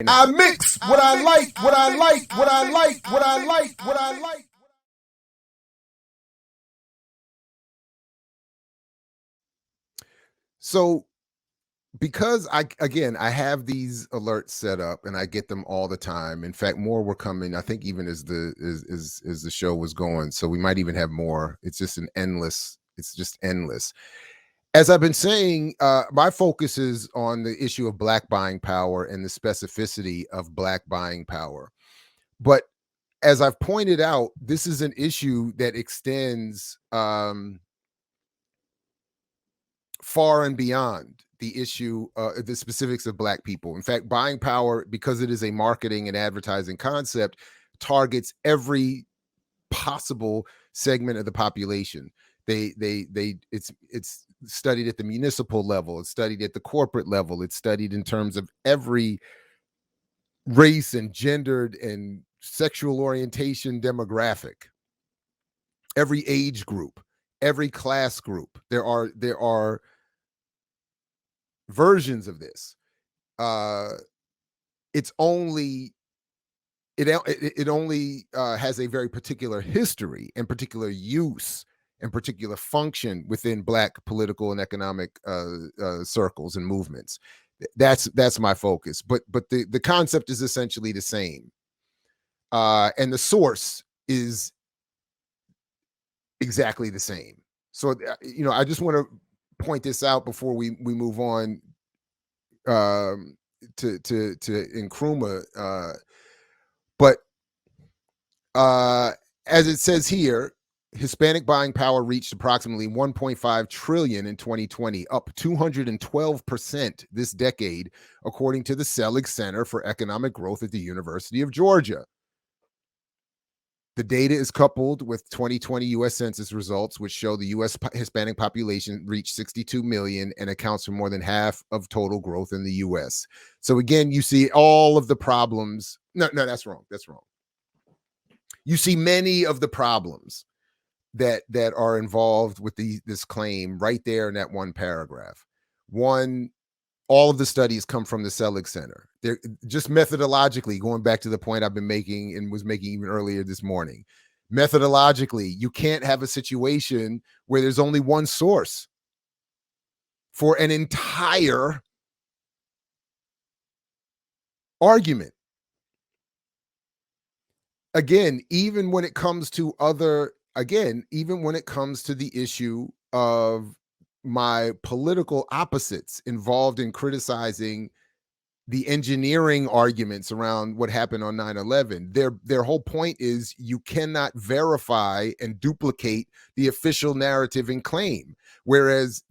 I mix what I like, what I like, what I like, what I like, what I like. So because I have these alerts set up and I get them all the time. In fact, more were coming, I think, even as the show was going. So we might even have more. It's just endless. As I've been saying, my focus is on the issue of Black buying power and the specificity of Black buying power. But as I've pointed out, this is an issue that extends far and beyond the issue, the specifics of Black people. In fact, buying power, because it is a marketing and advertising concept, targets every possible segment of the population. It's studied at the municipal level, it's studied at the corporate level, it's studied in terms of every race and gendered and sexual orientation demographic, every age group, every class group. There are versions of this. It's only it only has a very particular history and particular use and particular function within Black political and economic circles and movements. That's my focus. But the concept is essentially the same, and the source is exactly the same. So I just want to point this out before we move on to Nkrumah. But as it says here, Hispanic buying power reached approximately 1.5 trillion in 2020, up 212% this decade, according to the Selig Center for Economic Growth at the University of Georgia. The data is coupled with 2020 U.S. Census results, which show the U.S. Hispanic population reached 62 million and accounts for more than half of total growth in the U.S. So again, you see all of the problems. No, that's wrong. That's wrong. You see many of the problems that are involved with this claim right there in that one paragraph. One, all of the studies come from the Selig Center. They're just methodologically, going back to the point I've been making and was making even earlier this morning. Methodologically, you can't have a situation where there's only one source for an entire argument. Again, even when it comes to the issue of my political opposites involved in criticizing the engineering arguments around what happened on 9/11, their whole point is you cannot verify and duplicate the official narrative and claim, whereas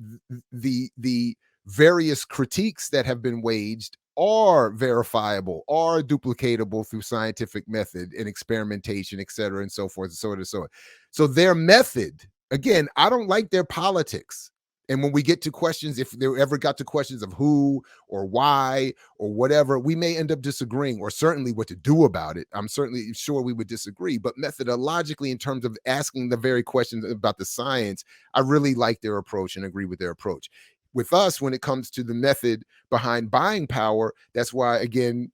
the various critiques that have been waged are verifiable, are duplicatable through scientific method and experimentation, et cetera, and so forth, and so on and so on. So their method, again, I don't like their politics. And when we get to questions, if they ever got to questions of who or why or whatever, we may end up disagreeing, or certainly what to do about it. I'm certainly sure we would disagree. But methodologically, in terms of asking the very questions about the science, I really like their approach and agree with their approach. With us, when it comes to the method behind buying power, that's why, again,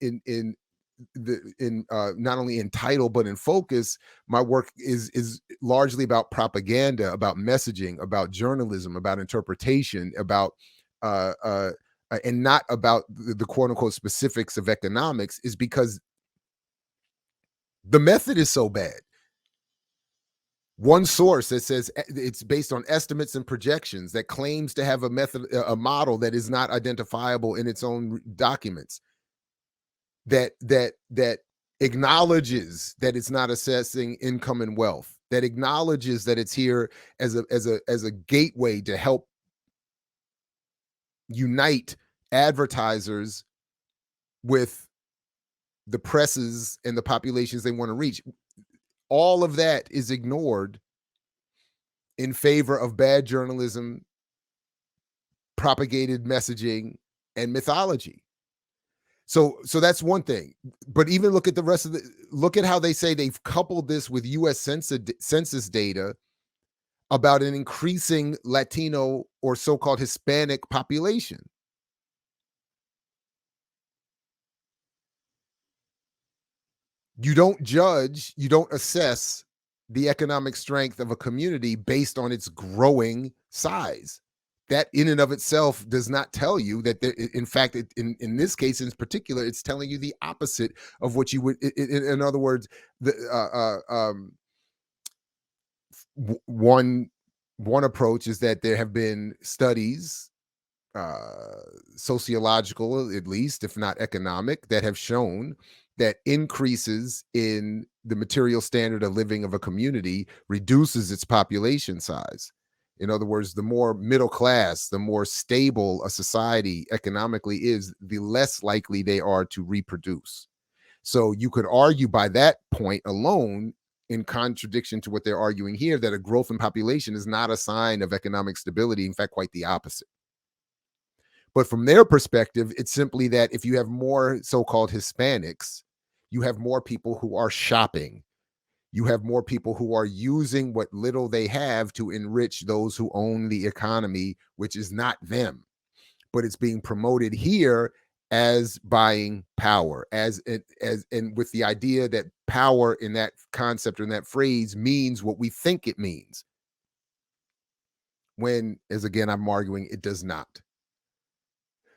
in not only in title but in focus, my work is largely about propaganda, about messaging, about journalism, about interpretation, about and not about the quote unquote specifics of economics, is because the method is so bad. One source that says it's based on estimates and projections, that claims to have a model that is not identifiable in its own documents, that acknowledges that it's not assessing income and wealth, that acknowledges that it's here as a gateway to help unite advertisers with the presses and the populations they want to reach. All of that is ignored in favor of bad journalism, propagated messaging, and mythology. So that's one thing. But even look at the rest of look at how they say they've coupled this with U.S. census data about an increasing Latino or so-called Hispanic population. You don't judge, you don't assess the economic strength of a community based on its growing size. That in and of itself does not tell you that there, in fact, in this case in particular, it's telling you the opposite of what you would. In other words, the one approach is that there have been studies, sociological at least, if not economic, that have shown that increases in the material standard of living of a community reduces its population size. In other words, the more middle class, the more stable a society economically is, the less likely they are to reproduce. So you could argue by that point alone, in contradiction to what they're arguing here, that a growth in population is not a sign of economic stability. In fact, quite the opposite. But from their perspective, it's simply that if you have more so-called Hispanics, you have more people who are shopping. You have more people who are using what little they have to enrich those who own the economy, which is not them. But it's being promoted here as buying power, as and with the idea that power in that concept or in that phrase means what we think it means. When, as again, I'm arguing, it does not.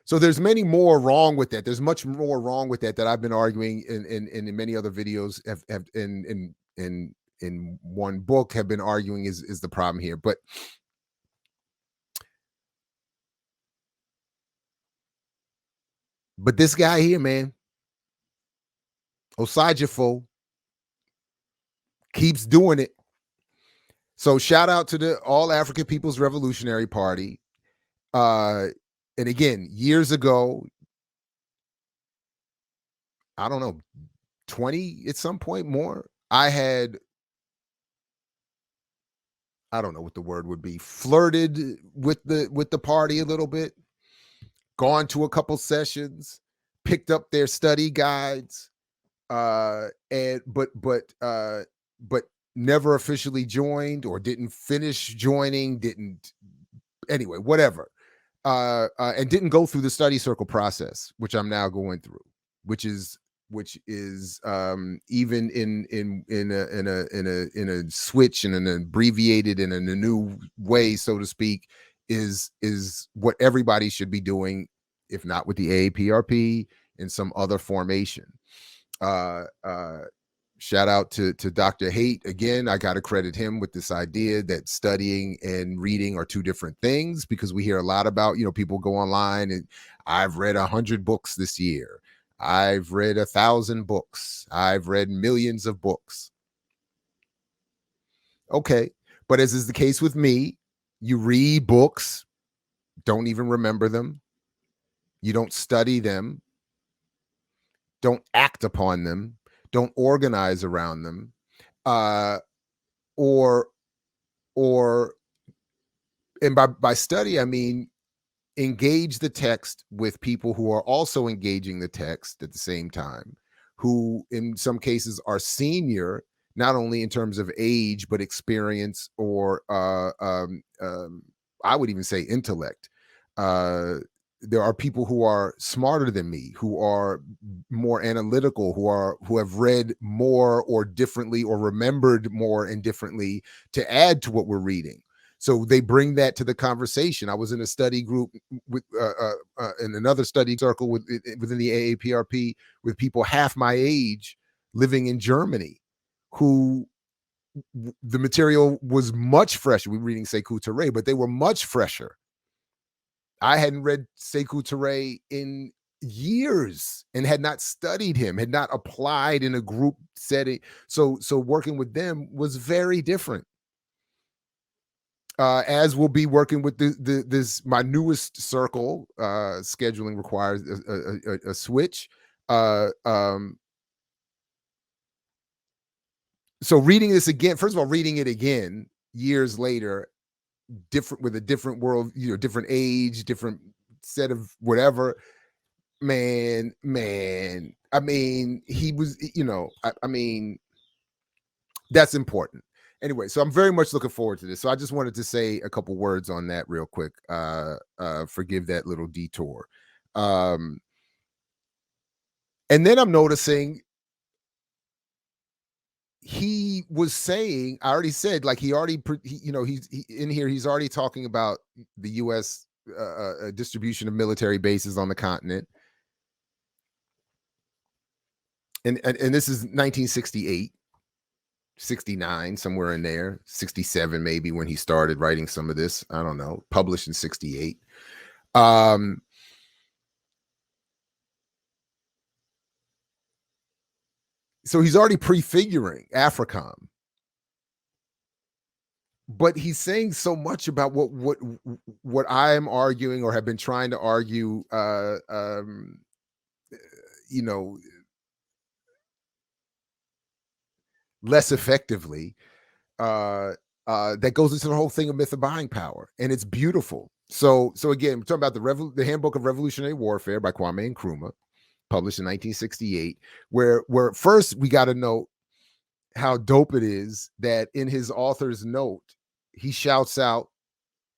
So there's many more wrong with that. There's much more wrong with that I've been arguing in many other videos, have in one book have been arguing is the problem here. But this guy here, man, Osajifo, keeps doing it. So shout out to the All African People's Revolutionary Party. And again, years ago, I don't know, 20 at some point more, I don't know what the word would be, flirted with the party a little bit, gone to a couple sessions, picked up their study guides, and but never officially joined, or didn't finish joining, didn't, anyway, whatever. And didn't go through the study circle process, which I'm now going through, which is even in a switch and an abbreviated and in a new way, so to speak, is what everybody should be doing, if not with the AAPRP, in some other formation. Shout out to Dr. Haight. Again, I got to credit him with this idea that studying and reading are two different things, because we hear a lot about, people go online and I've read 100 books this year. I've read 1,000 books. I've read millions of books. Okay. But as is the case with me, you read books, don't even remember them. You don't study them. Don't act upon them. Don't organize around them. Or and by study, I mean engage the text with people who are also engaging the text at the same time, who in some cases are senior, not only in terms of age, but experience, or I would even say intellect. There are people who are smarter than me, who are more analytical, who have read more or differently, or remembered more and differently, to add to what we're reading. So they bring that to the conversation. I was in a study group with in another study circle within the AAPRP, with people half my age living in Germany, who the material was much fresher. We were reading Sekou Touré, but they were much fresher. I hadn't read Sekou Touré in years and had not studied him, had not applied in a group setting. So working with them was very different. As we'll be working with this my newest circle. Scheduling requires a switch. So reading this again, first of all, reading it again years later, different, with a different world, different age, different set of whatever. Man, I mean, he was, I mean, that's important. Anyway, so I'm very much looking forward to this. So I just wanted to say a couple words on that real quick. Forgive that little detour. And then I'm noticing he was saying, I already said, like he's in here, he's already talking about the U.S. Distribution of military bases on the continent, and this is 1968, 69, somewhere in there, 67 maybe when he started writing some of this. I don't know, published in 68. So he's already prefiguring Africom, but he's saying so much about what I'm arguing or have been trying to argue, you know, less effectively. That goes into the whole thing of myth of buying power, and it's beautiful. So again, we're talking about the Handbook of Revolutionary Warfare by Kwame Nkrumah, published in 1968, where first we got to note how dope it is that in his author's note, he shouts out,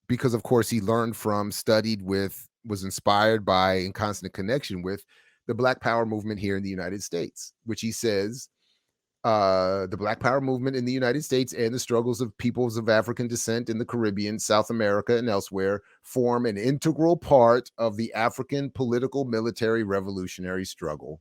because of course he learned from, studied with, was inspired by, in constant connection with the Black Power movement here in the United States, which he says, the Black Power movement in the United States and the struggles of peoples of African descent in the Caribbean, South America, and elsewhere form an integral part of the African political military revolutionary struggle.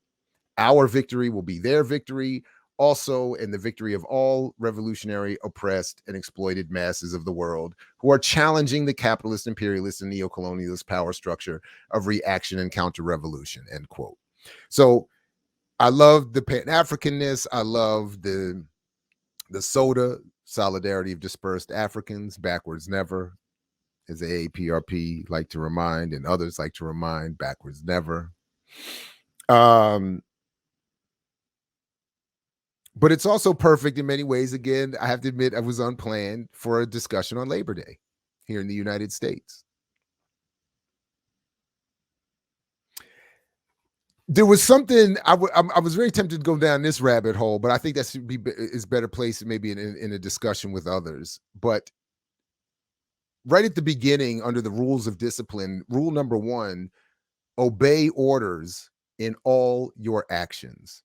Our victory will be their victory also, and the victory of all revolutionary, oppressed, and exploited masses of the world who are challenging the capitalist, imperialist, and neocolonialist power structure of reaction and counter-revolution, end quote. So I love the pan-Africanness. I love the soda, solidarity of dispersed Africans, backwards never, as AAPRP like to remind, and others like to remind, backwards never. But it's also perfect in many ways. Again, I have to admit, I was unplanned for a discussion on Labor Day here in the United States. There was something I was very tempted to go down this rabbit hole, but I think that should be is better placed maybe in a discussion with others. But right at the beginning, under the rules of discipline, rule number 1: obey orders in all your actions.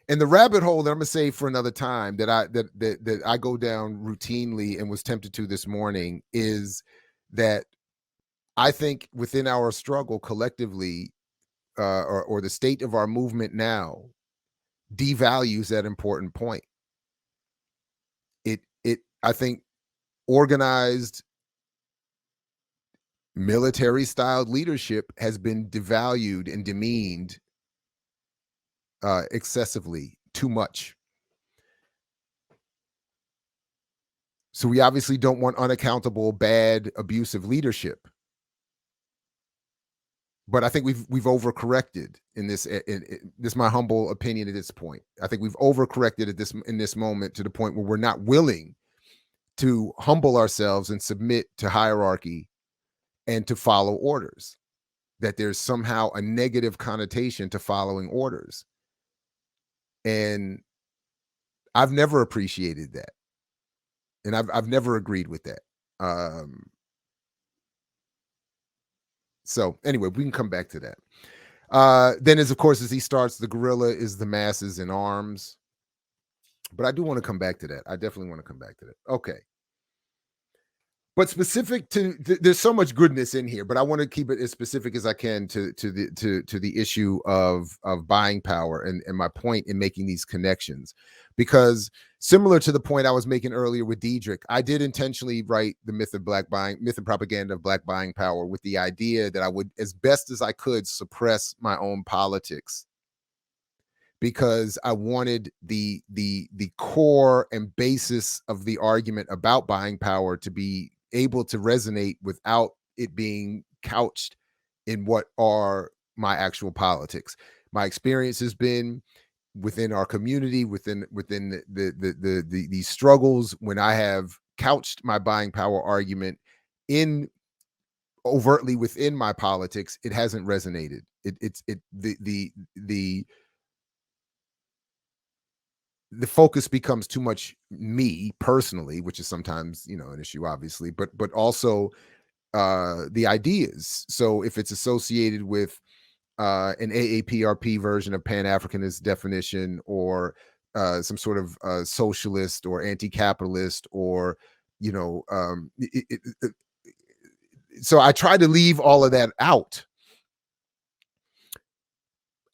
And the rabbit hole that I'm gonna save for another time, that I go down routinely and was tempted to this morning, is that I think within our struggle collectively, or the state of our movement now, devalues that important point. I think organized military styled leadership has been devalued and demeaned excessively, too much. So we obviously don't want unaccountable, bad, abusive leadership. But I think we've overcorrected in this. This is my humble opinion at this point. I think we've overcorrected in this moment, to the point where we're not willing to humble ourselves and submit to hierarchy and to follow orders. That there's somehow a negative connotation to following orders, and I've never appreciated that, and I've never agreed with that. So anyway, we can come back to that. Then, as of course, as he starts, the guerrilla is the masses in arms. But I do want to come back to that. I definitely want to come back to that. Okay. But specific to there's so much goodness in here, but I want to keep it as specific as I can to the issue of buying power, and my point in making these connections, because similar to the point I was making earlier with Diedrich, I did intentionally write the myth and propaganda of black buying power, with the idea that I would, as best as I could, suppress my own politics, because I wanted the core and basis of the argument about buying power to be able to resonate without it being couched in what are my actual politics. My experience has been within our community, within these struggles, when I have couched my buying power argument in overtly within my politics, it hasn't resonated. The focus becomes too much me personally, which is sometimes, an issue, obviously, but also the ideas. So if it's associated with an AAPRP version of pan-Africanist definition, or some sort of socialist or anti-capitalist, or so I try to leave all of that out.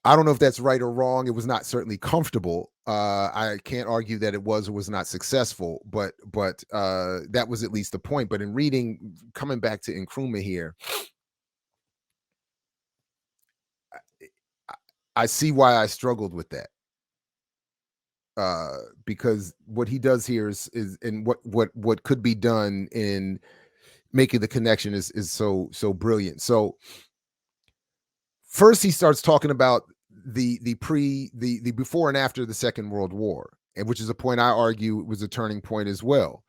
I don't know if that's right or wrong. It was not certainly comfortable. I can't argue that it was or was not successful, but that was at least the point. But in reading, coming back to Nkrumah here, I see why I struggled with that. Because what he does here is and what could be done in making the connection is so brilliant. So first he starts talking about the before and after the Second World War, and which is a point I argue was a turning point as well.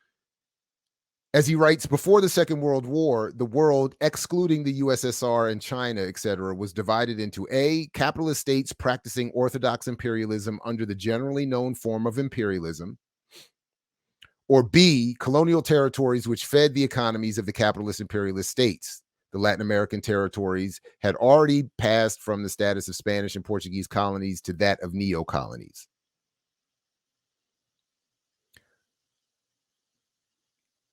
As he writes, before the Second World War, the world, excluding the USSR and China, etc., was divided into A, capitalist states practicing orthodox imperialism under the generally known form of imperialism, or B, colonial territories which fed the economies of the capitalist imperialist states. The Latin American territories had already passed from the status of Spanish and Portuguese colonies to that of neo-colonies.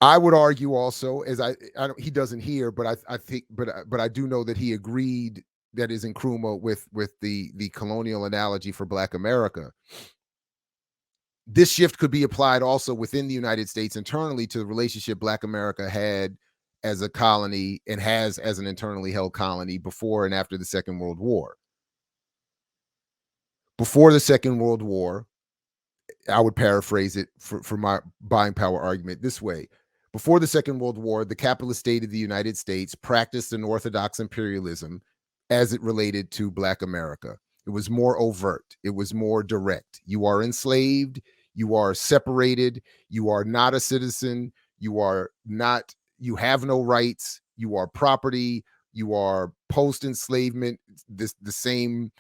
I would argue also, as I don't, he doesn't hear, but I think, but I do know that he agreed, that is Nkrumah, with the colonial analogy for Black America. This shift could be applied also within the United States internally to the relationship Black America had as a colony and has as an internally held colony before and after the Second World War. Before the Second World War, I would paraphrase it for my buying power argument this way. Before the Second World War, the capitalist state of the United States practiced an orthodox imperialism as it related to Black America. It was more overt. It was more direct. You are enslaved. You are separated. You are not a citizen. You are not, you have no rights. You are property. You are post-enslavement, the same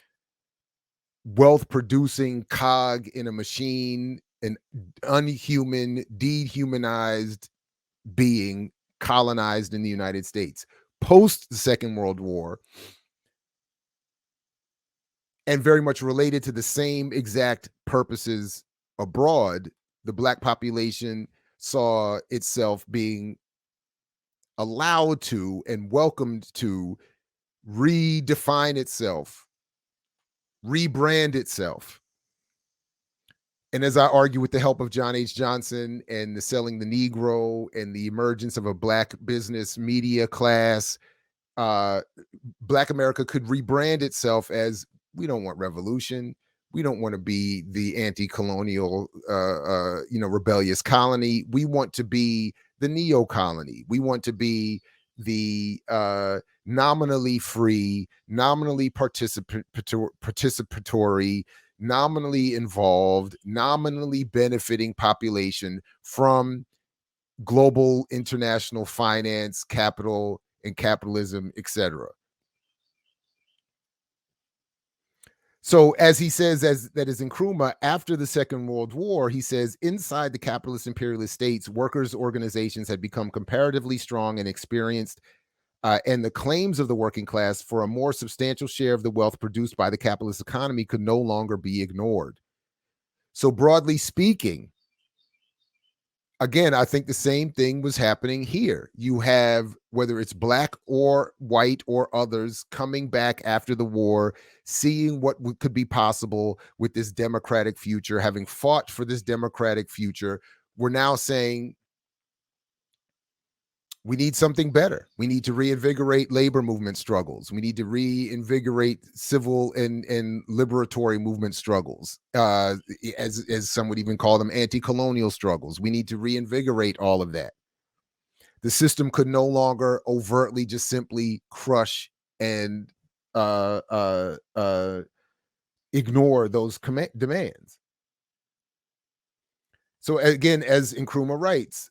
wealth producing cog in a machine, an unhuman, dehumanized being colonized in the United States. Post the Second World War, and very much related to the same exact purposes abroad, the Black population saw itself being allowed to and welcomed to redefine itself, rebrand itself. And as I argue, with the help of John H. Johnson and the Selling the Negro and the emergence of a Black business media class, Black America could rebrand itself as, we don't want revolution. We don't want to be the anti-colonial, rebellious colony. We want to be the neo-colony. We want to be the nominally free, nominally participatory, nominally involved, nominally benefiting population from global international finance, capital, and capitalism, etc. So as he says, as that is Nkrumah, after the Second World War, he says, inside the capitalist imperialist states, workers' organizations had become comparatively strong and experienced, and the claims of the working class for a more substantial share of the wealth produced by the capitalist economy could no longer be ignored. So broadly speaking, again, I think the same thing was happening here. You have, whether it's Black or white or others, coming back after the war, seeing what could be possible with this democratic future, having fought for this democratic future. We're now saying, we need something better. We need to reinvigorate labor movement struggles. We need to reinvigorate civil and liberatory movement struggles, as some would even call them, anti-colonial struggles. We need to reinvigorate all of that. The system could no longer overtly just simply crush and ignore those demands. So again, as Nkrumah writes,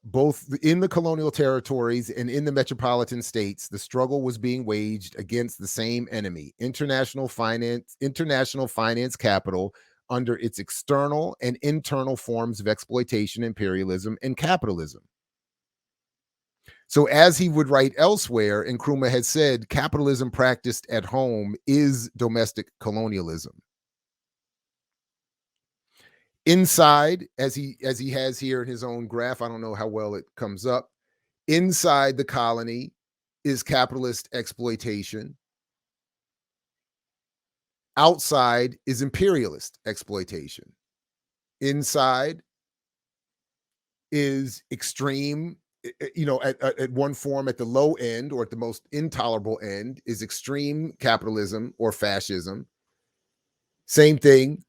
both in the colonial territories and in the metropolitan states, the struggle was being waged against the same enemy, international finance capital, under its external and internal forms of exploitation, imperialism, and capitalism. So as he would write elsewhere, Nkrumah had said, capitalism practiced at home is domestic colonialism. Inside, as he has here in his own graph, I don't know how well it comes up. Inside the colony is capitalist exploitation. Outside is imperialist exploitation. Inside is extreme, at one form, at the low end or at the most intolerable end is extreme capitalism or fascism. Same thing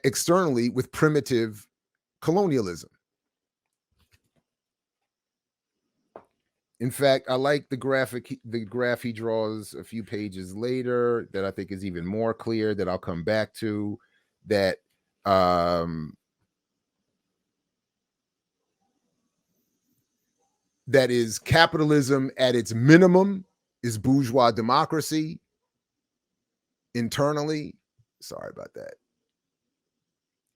externally with primitive colonialism. In fact, I like the graph he draws a few pages later that I think is even more clear, that I'll come back to, that that is capitalism at its minimum is bourgeois democracy. Internally, sorry about that.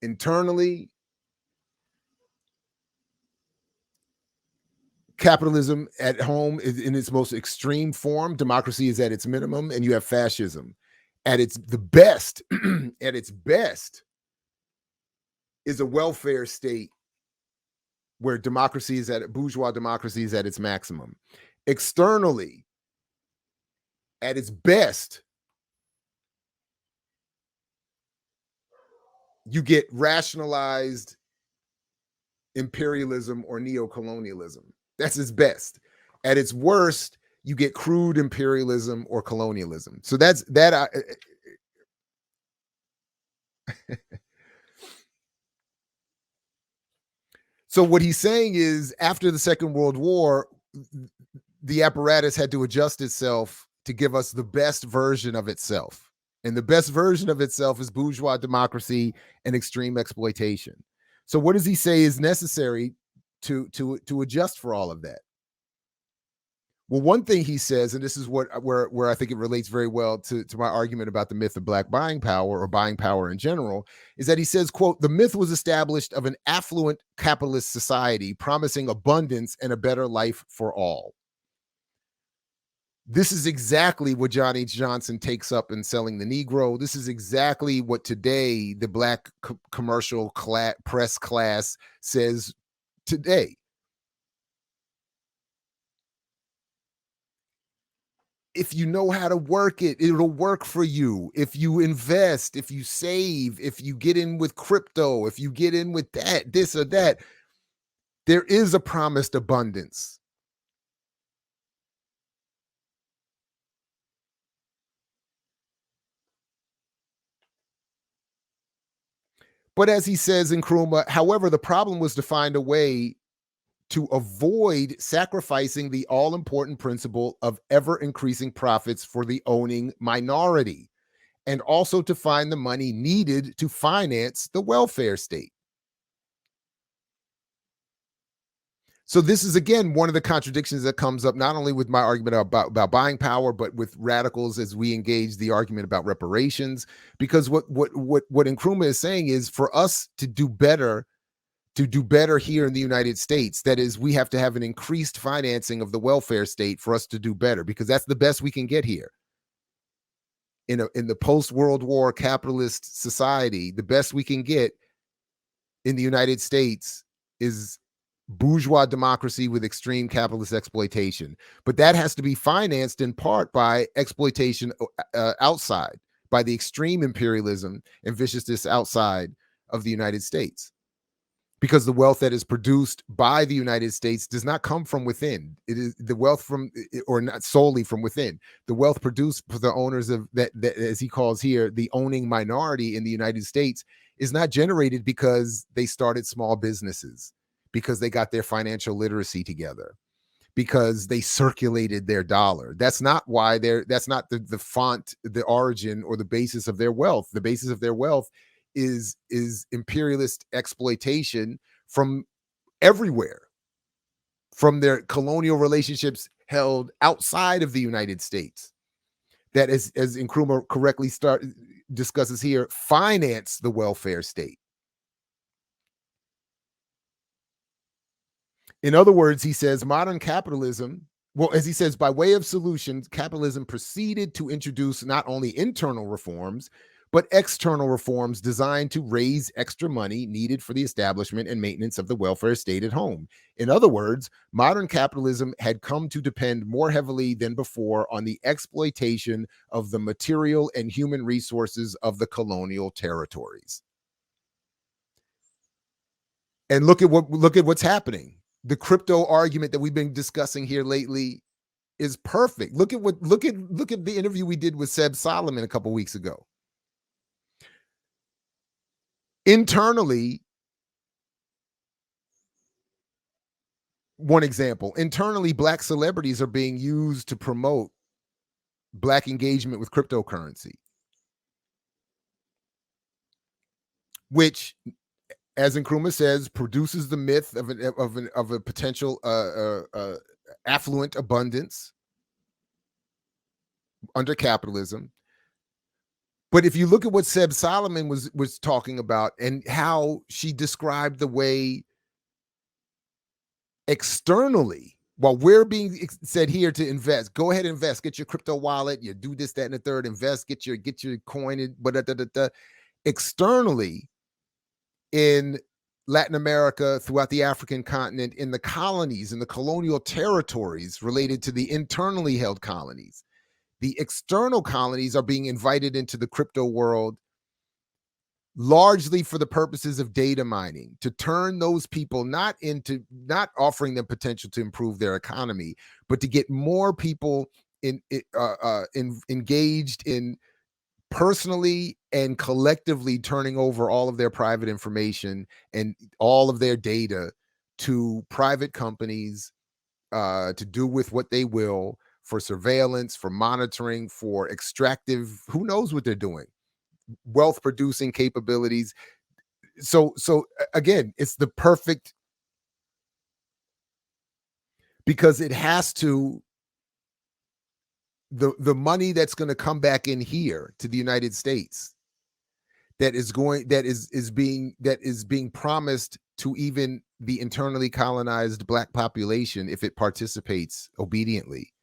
Internally, capitalism at home is in its most extreme form. Democracy is at its minimum, and you have fascism at its best. At its best is a welfare state where bourgeois democracy is at its maximum. Externally, at its best, you get rationalized imperialism or neocolonialism. That's its best. At its worst, you get crude imperialism or colonialism. So that's that. So what he's saying is, after the Second World War, the apparatus had to adjust itself to give us the best version of itself. And the best version of itself is bourgeois democracy and extreme exploitation. So what does he say is necessary to adjust for all of that? Well, one thing he says, and this is where I think it relates very well to my argument about the myth of black buying power or buying power in general, is that he says, quote, "The myth was established of an affluent capitalist society promising abundance and a better life for all." This is exactly what John H. Johnson takes up in Selling the Negro. This is exactly what today the black commercial press class says today. If you know how to work it, it'll work for you. If you invest, if you save, if you get in with crypto, if you get in with that, this or that, there is a promised abundance. But as he says in Nkrumah, however, the problem was to find a way to avoid sacrificing the all-important principle of ever-increasing profits for the owning minority, and also to find the money needed to finance the welfare state. So this is, again, one of the contradictions that comes up not only with my argument about buying power, but with radicals as we engage the argument about reparations. Because what Nkrumah is saying is, for us to do better here in the United States, that is, we have to have an increased financing of the welfare state for us to do better, because that's the best we can get here. In the post-World War capitalist society, the best we can get in the United States is bourgeois democracy with extreme capitalist exploitation. But that has to be financed in part by exploitation outside, by the extreme imperialism and viciousness outside of the United States. Because the wealth that is produced by the United States does not come from within. It is the wealth from, or not solely from within. The wealth produced for the owners of that, as he calls here, the owning minority in the United States, is not generated because they started small businesses, because they got their financial literacy together, because they circulated their dollar. That's not why that's not the font, the origin, or the basis of their wealth. The basis of their wealth is imperialist exploitation from everywhere, from their colonial relationships held outside of the United States, that, as Nkrumah correctly discusses here, finance the welfare state. In other words, he says, modern capitalism, well, as he says, by way of solutions, capitalism proceeded to introduce not only internal reforms, but external reforms designed to raise extra money needed for the establishment and maintenance of the welfare state at home. In other words, modern capitalism had come to depend more heavily than before on the exploitation of the material and human resources of the colonial territories. And look at what's happening. The crypto argument that we've been discussing here lately is perfect. Look at the interview we did with Seb Solomon a couple weeks ago. Internally, one example, internally, Black celebrities are being used to promote Black engagement with cryptocurrency, which, as Nkrumah says, produces the myth of a potential affluent abundance under capitalism. But if you look at what Seb Solomon was talking about and how she described the way externally, while we're being said here to invest, go ahead and invest, get your crypto wallet, you do this, that, and the third, invest, get your coin, but externally in Latin America, throughout the African continent, in the colonies, in the colonial territories related to the internally held colonies, the external colonies are being invited into the crypto world largely for the purposes of data mining, to turn those people not offering them potential to improve their economy, but to get more people engaged in personally and collectively turning over all of their private information and all of their data to private companies to do with what they will, for surveillance, for monitoring, for extractive, who knows what they're doing, wealth producing capabilities. So again, it's the perfect, because it has to, the money that's going to come back in here to the United States that is being promised to even the internally colonized Black population, if it participates obediently,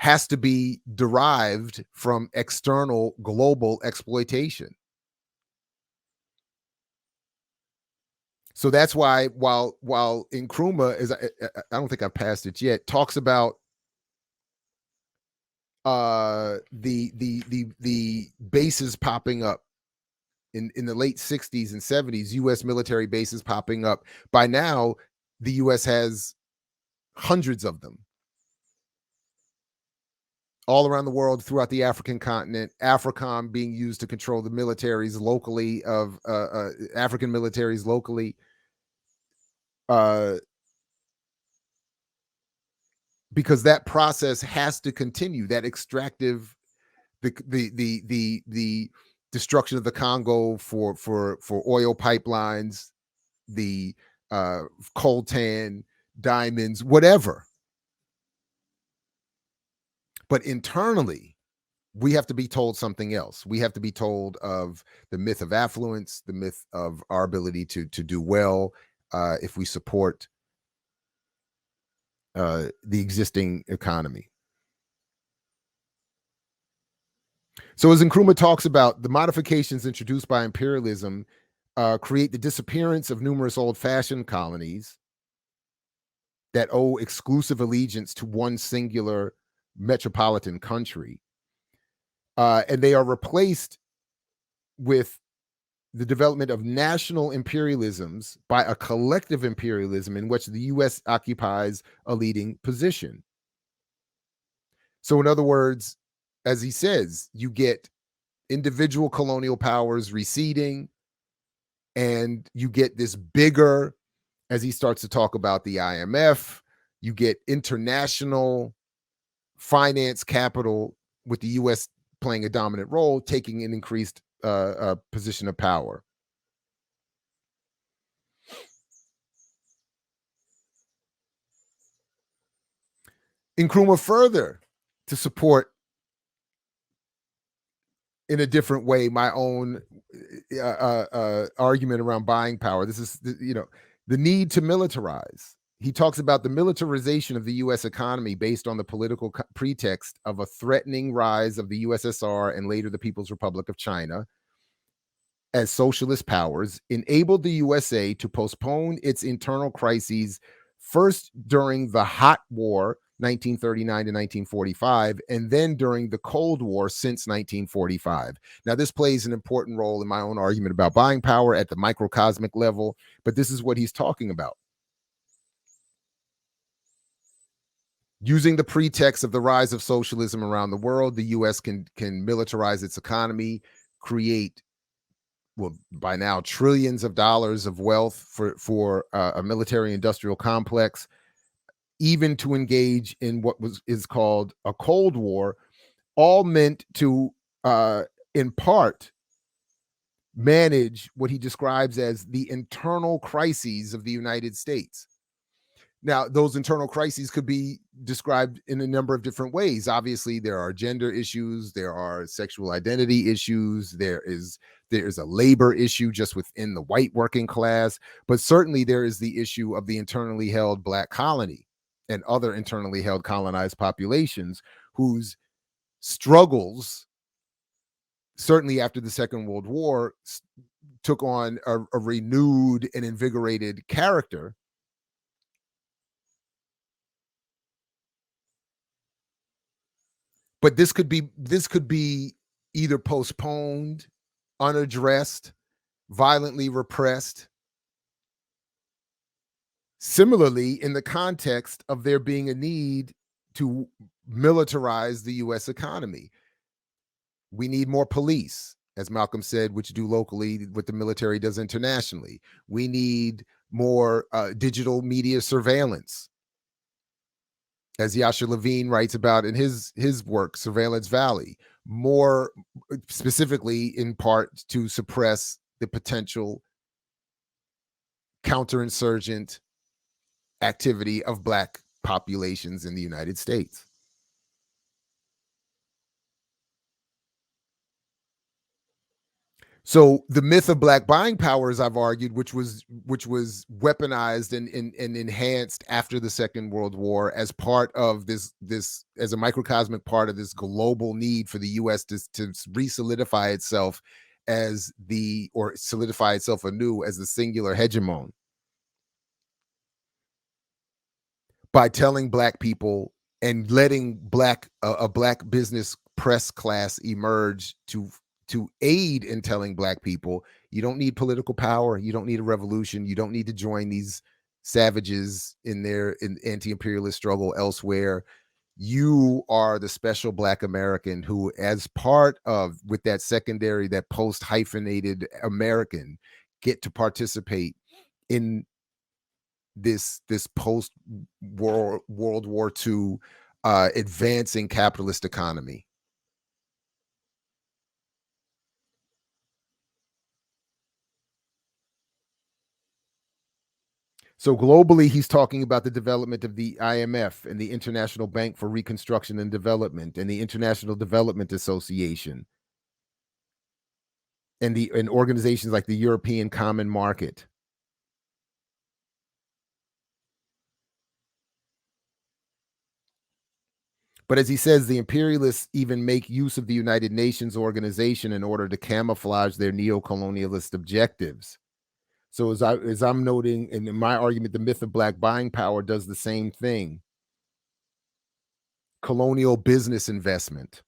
has to be derived from external global exploitation. So that's why while Nkrumah is, I don't think I've passed it yet, talks about the bases popping up in the late 60s and 70s, US military bases popping up. By now, the US has hundreds of them all around the world, throughout the African continent. Africom being used to control the militaries locally of African militaries locally. Because that process has to continue. That extractive, the destruction of the Congo for oil pipelines, the coltan, diamonds, whatever. But internally, we have to be told something else. We have to be told of the myth of affluence, the myth of our ability to do well if we support the existing economy. So as Nkrumah talks about, the modifications introduced by imperialism create the disappearance of numerous old-fashioned colonies that owe exclusive allegiance to one singular metropolitan country. And they are replaced with the development of national imperialisms by a collective imperialism in which the US occupies a leading position. So in other words, as he says, you get individual colonial powers receding, and you get this bigger, as he starts to talk about the IMF, you get international finance capital with the US playing a dominant role, taking an increased position of power. Nkrumah further to support in a different way my own argument around buying power. This is, the need to militarize. he talks about the militarization of the US economy based on the political pretext of a threatening rise of the USSR and later the People's Republic of China as socialist powers enabled the USA to postpone its internal crises first during the Hot War 1939 to 1945 and then during the Cold War since 1945. Now this plays an important role in my own argument about buying power at the microcosmic level, but this is what he's talking about. Using the pretext of the rise of socialism around the world, the US can militarize its economy, create, well, by now trillions of dollars of wealth for a military industrial complex, even to engage in what is called a Cold War, all meant to in part manage what he describes as the internal crises of the United States. Now, those internal crises could be described in a number of different ways. Obviously, there are gender issues, there are sexual identity issues, there's a labor issue just within the white working class, but certainly there is the issue of the internally held Black colony and other internally held colonized populations whose struggles, certainly after the Second World War, took on a renewed and invigorated character. But this could be either postponed, unaddressed, violently repressed. Similarly, in the context of there being a need to militarize the US economy, we need more police, as Malcolm said, which do locally what the military does internationally. We need more digital media surveillance, as Yasha Levine writes about in his work, Surveillance Valley, more specifically in part to suppress the potential counterinsurgent activity of Black populations in the United States. So the myth of Black buying power, as I've argued, which was weaponized and enhanced after the Second World War as part of this as a microcosmic part of this global need for the U.S. to re-solidify itself solidify itself anew as the singular hegemon by telling Black people and letting a Black business press class emerge to aid in telling Black people, you don't need political power, you don't need a revolution, you don't need to join these savages in their anti-imperialist struggle elsewhere. You are the special Black American who, as part of, with that secondary, that post-hyphenated American, get to participate in this post-World War II advancing capitalist economy. So globally, he's talking about the development of the IMF and the International Bank for Reconstruction and Development and the International Development Association and organizations like the European Common Market. But as he says, the imperialists even make use of the United Nations organization in order to camouflage their neocolonialist objectives. So as I'm noting, and in my argument, the myth of Black buying power does the same thing. Colonial business investment,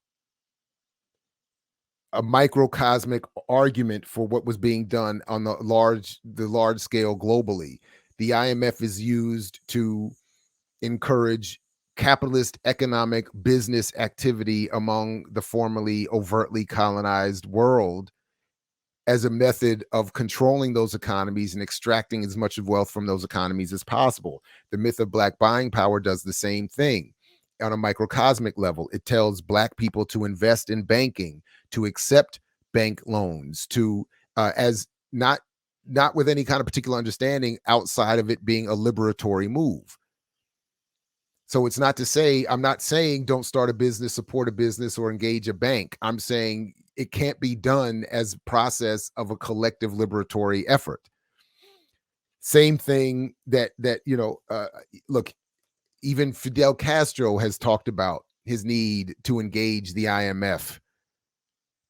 a microcosmic argument for what was being done on the large scale globally. The IMF is used to encourage capitalist economic business activity among the formerly overtly colonized world as a method of controlling those economies and extracting as much of wealth from those economies as possible. The myth of Black buying power does the same thing on a microcosmic level. It tells Black people to invest in banking, to accept bank loans, to as not with any kind of particular understanding outside of it being a liberatory move. So it's not to say, I'm not saying don't start a business, support a business, or engage a bank. I'm saying it can't be done as a process of a collective liberatory effort. Same thing that look, even Fidel Castro has talked about his need to engage the IMF,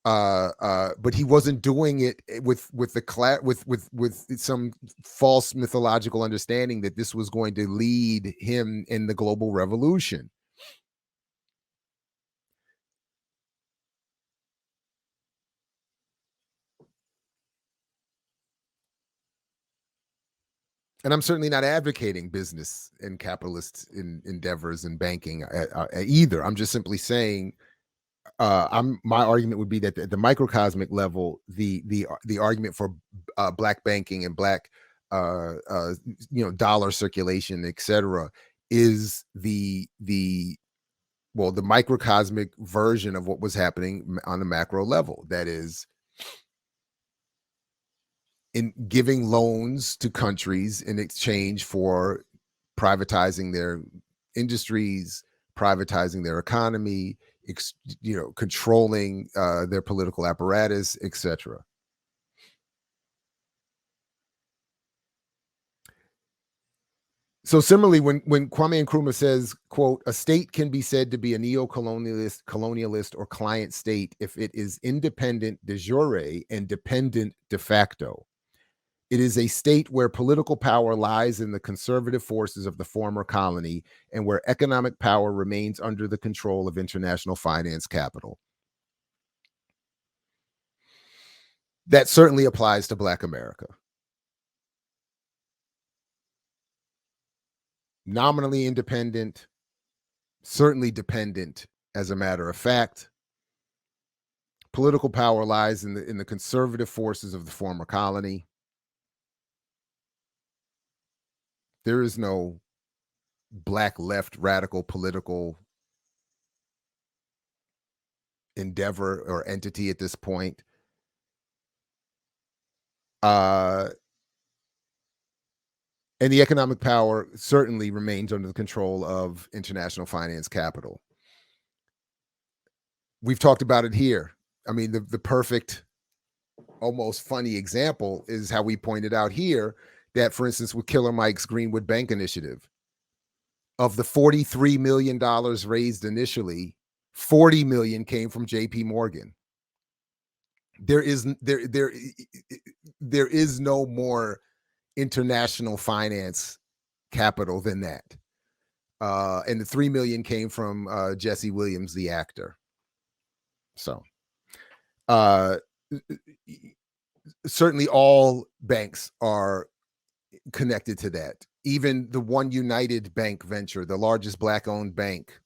but he wasn't doing it with the with some false mythological understanding that this was going to lead him in the global revolution. And I'm certainly not advocating business and capitalist endeavors and banking either. I'm just simply saying, my argument would be that at the microcosmic level, the argument for black banking and black dollar circulation, etc., is the microcosmic version of what was happening on the macro level. That is, in giving loans to countries in exchange for privatizing their industries, privatizing their economy, controlling their political apparatus, etc. So similarly, when Kwame Nkrumah says, quote, a state can be said to be a colonialist or client state if it is independent de jure and dependent de facto. It is a state where political power lies in the conservative forces of the former colony and where economic power remains under the control of international finance capital. That certainly applies to Black America. Nominally independent, certainly dependent as a matter of fact. Political power lies in the conservative forces of the former colony. There is no black left radical political endeavor or entity at this point. And the economic power certainly remains under the control of international finance capital. We've talked about it here. I mean, the perfect, almost funny example is how we pointed out here that, for instance, with Killer Mike's Greenwood Bank Initiative, of the $43 million raised initially, 40 million came from JP Morgan. There is no more international finance capital than that. And the 3 million came from Jesse Williams, the actor. So certainly all banks are connected to that. Even the One United Bank venture, the largest black-owned bank,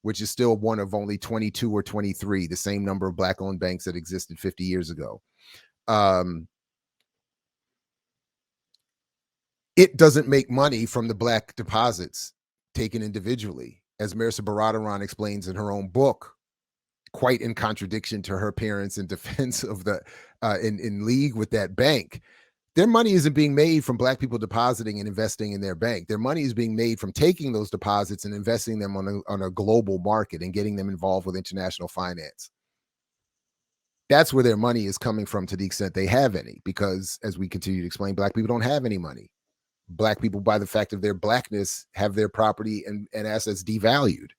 which is still one of only 22 or 23, the same number of black-owned banks that existed 50 years ago. It doesn't make money from the black deposits taken individually, as Marisa Baradaran explains in her own book, quite in contradiction to her parents in defense of the in league with that bank. Their money isn't being made from black people depositing and investing in their bank. Their money is being made from taking those deposits and investing them on a global market and getting them involved with international finance. That's where their money is coming from, to the extent they have any, because as we continue to explain, black people don't have any money. Black people, by the fact of their blackness, have their property and assets devalued.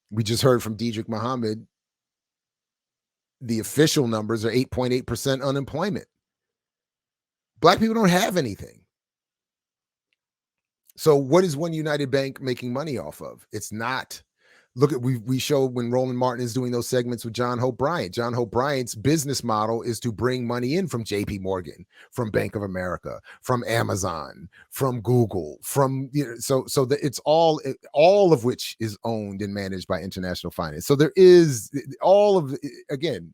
We just heard from Diedrich Muhammad, the official numbers are 8.8% unemployment. Black people don't have anything. So what is One United Bank making money off of? It's not. Look at, we showed when Roland Martin is doing those segments with John Hope Bryant. John Hope Bryant's business model is to bring money in from JP Morgan, from Bank of America, from Amazon, from Google, from, so that it's all of which is owned and managed by international finance. So there is all of, again,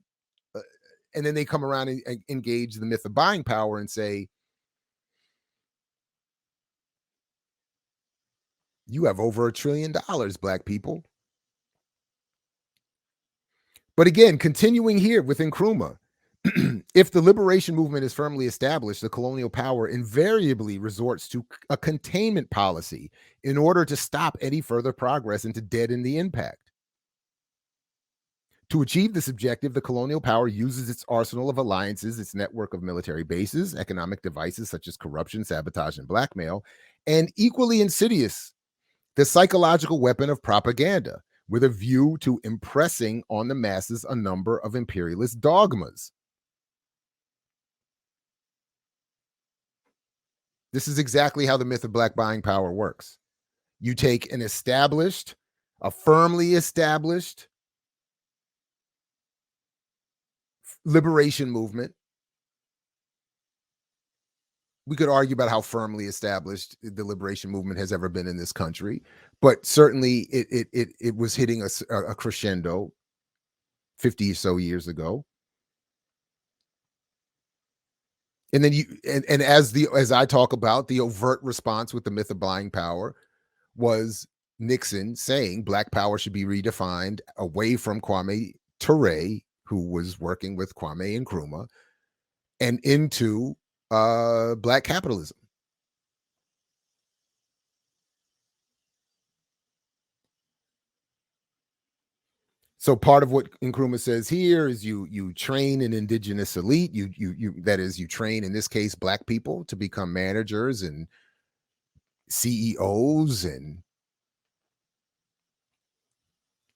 and then they come around and engage the myth of buying power and say, you have over $1 trillion, black people. But again, continuing here with Nkrumah, if the liberation movement is firmly established, the colonial power invariably resorts to a containment policy in order to stop any further progress and to deaden the impact. To achieve this objective, the colonial power uses its arsenal of alliances, its network of military bases, economic devices such as corruption, sabotage, and blackmail, and equally insidious, the psychological weapon of propaganda, with a view to impressing on the masses a number of imperialist dogmas. This is exactly how the myth of black buying power works. You take a firmly established liberation movement. We could argue about how firmly established the liberation movement has ever been in this country, but certainly it was hitting a crescendo 50 or so years ago. And then as I talk about, the overt response with the myth of buying power was Nixon saying black power should be redefined away from Kwame Ture, who was working with Kwame and Nkrumah, and into black capitalism. So part of what Nkrumah says here is you train an indigenous elite. You that is, you train, in this case, black people to become managers and CEOs, and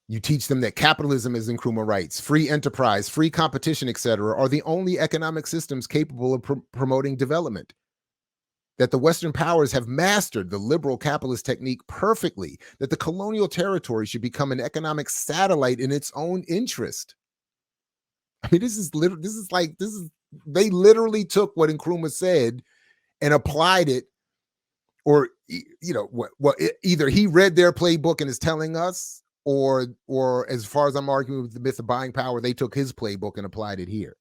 you teach them that capitalism, as Nkrumah writes, free enterprise, free competition, etc., are the only economic systems capable of promoting development. That the Western powers have mastered the liberal capitalist technique perfectly, that the colonial territory should become an economic satellite in its own interest. I mean, they literally took what Nkrumah said and applied it, or either he read their playbook and is telling us, or as far as I'm arguing with the myth of buying power, they took his playbook and applied it here.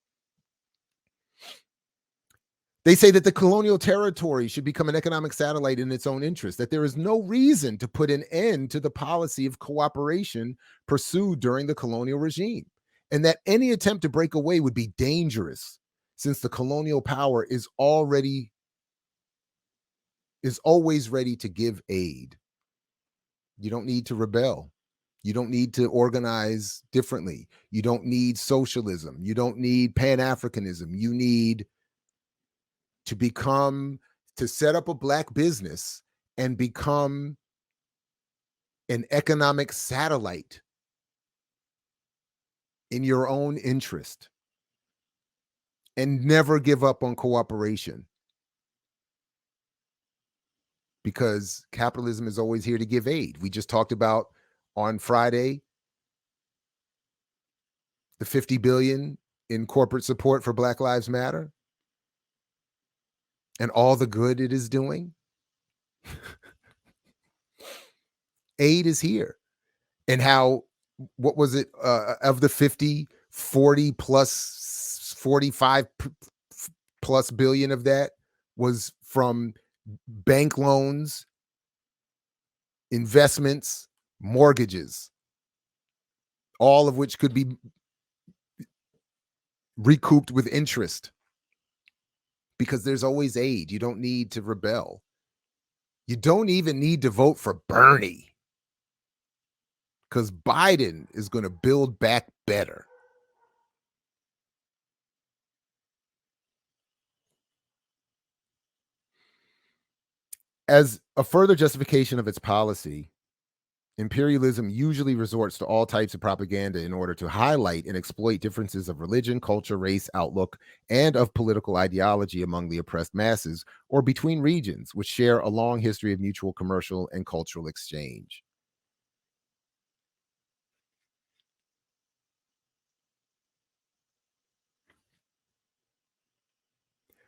They say that the colonial territory should become an economic satellite in its own interest, that there is no reason to put an end to the policy of cooperation pursued during the colonial regime, and that any attempt to break away would be dangerous, since the colonial power is always ready to give aid. You don't need to rebel. You don't need to organize differently. You don't need socialism. You don't need pan-Africanism. You need to set up a black business and become an economic satellite in your own interest, and never give up on cooperation, because capitalism is always here to give aid. We just talked about on Friday the $50 billion in corporate support for Black Lives Matter and all the good it is doing. Aid is here. And how, what was it, of the 50, 40 plus 45 plus billion of that was from bank loans, investments, mortgages, all of which could be recouped with interest, because there's always aid. You don't need to rebel. You don't even need to vote for Bernie, because Biden is going to build back better. As a further justification of its policy, imperialism usually resorts to all types of propaganda in order to highlight and exploit differences of religion, culture, race, outlook, and of political ideology among the oppressed masses, or between regions which share a long history of mutual commercial and cultural exchange.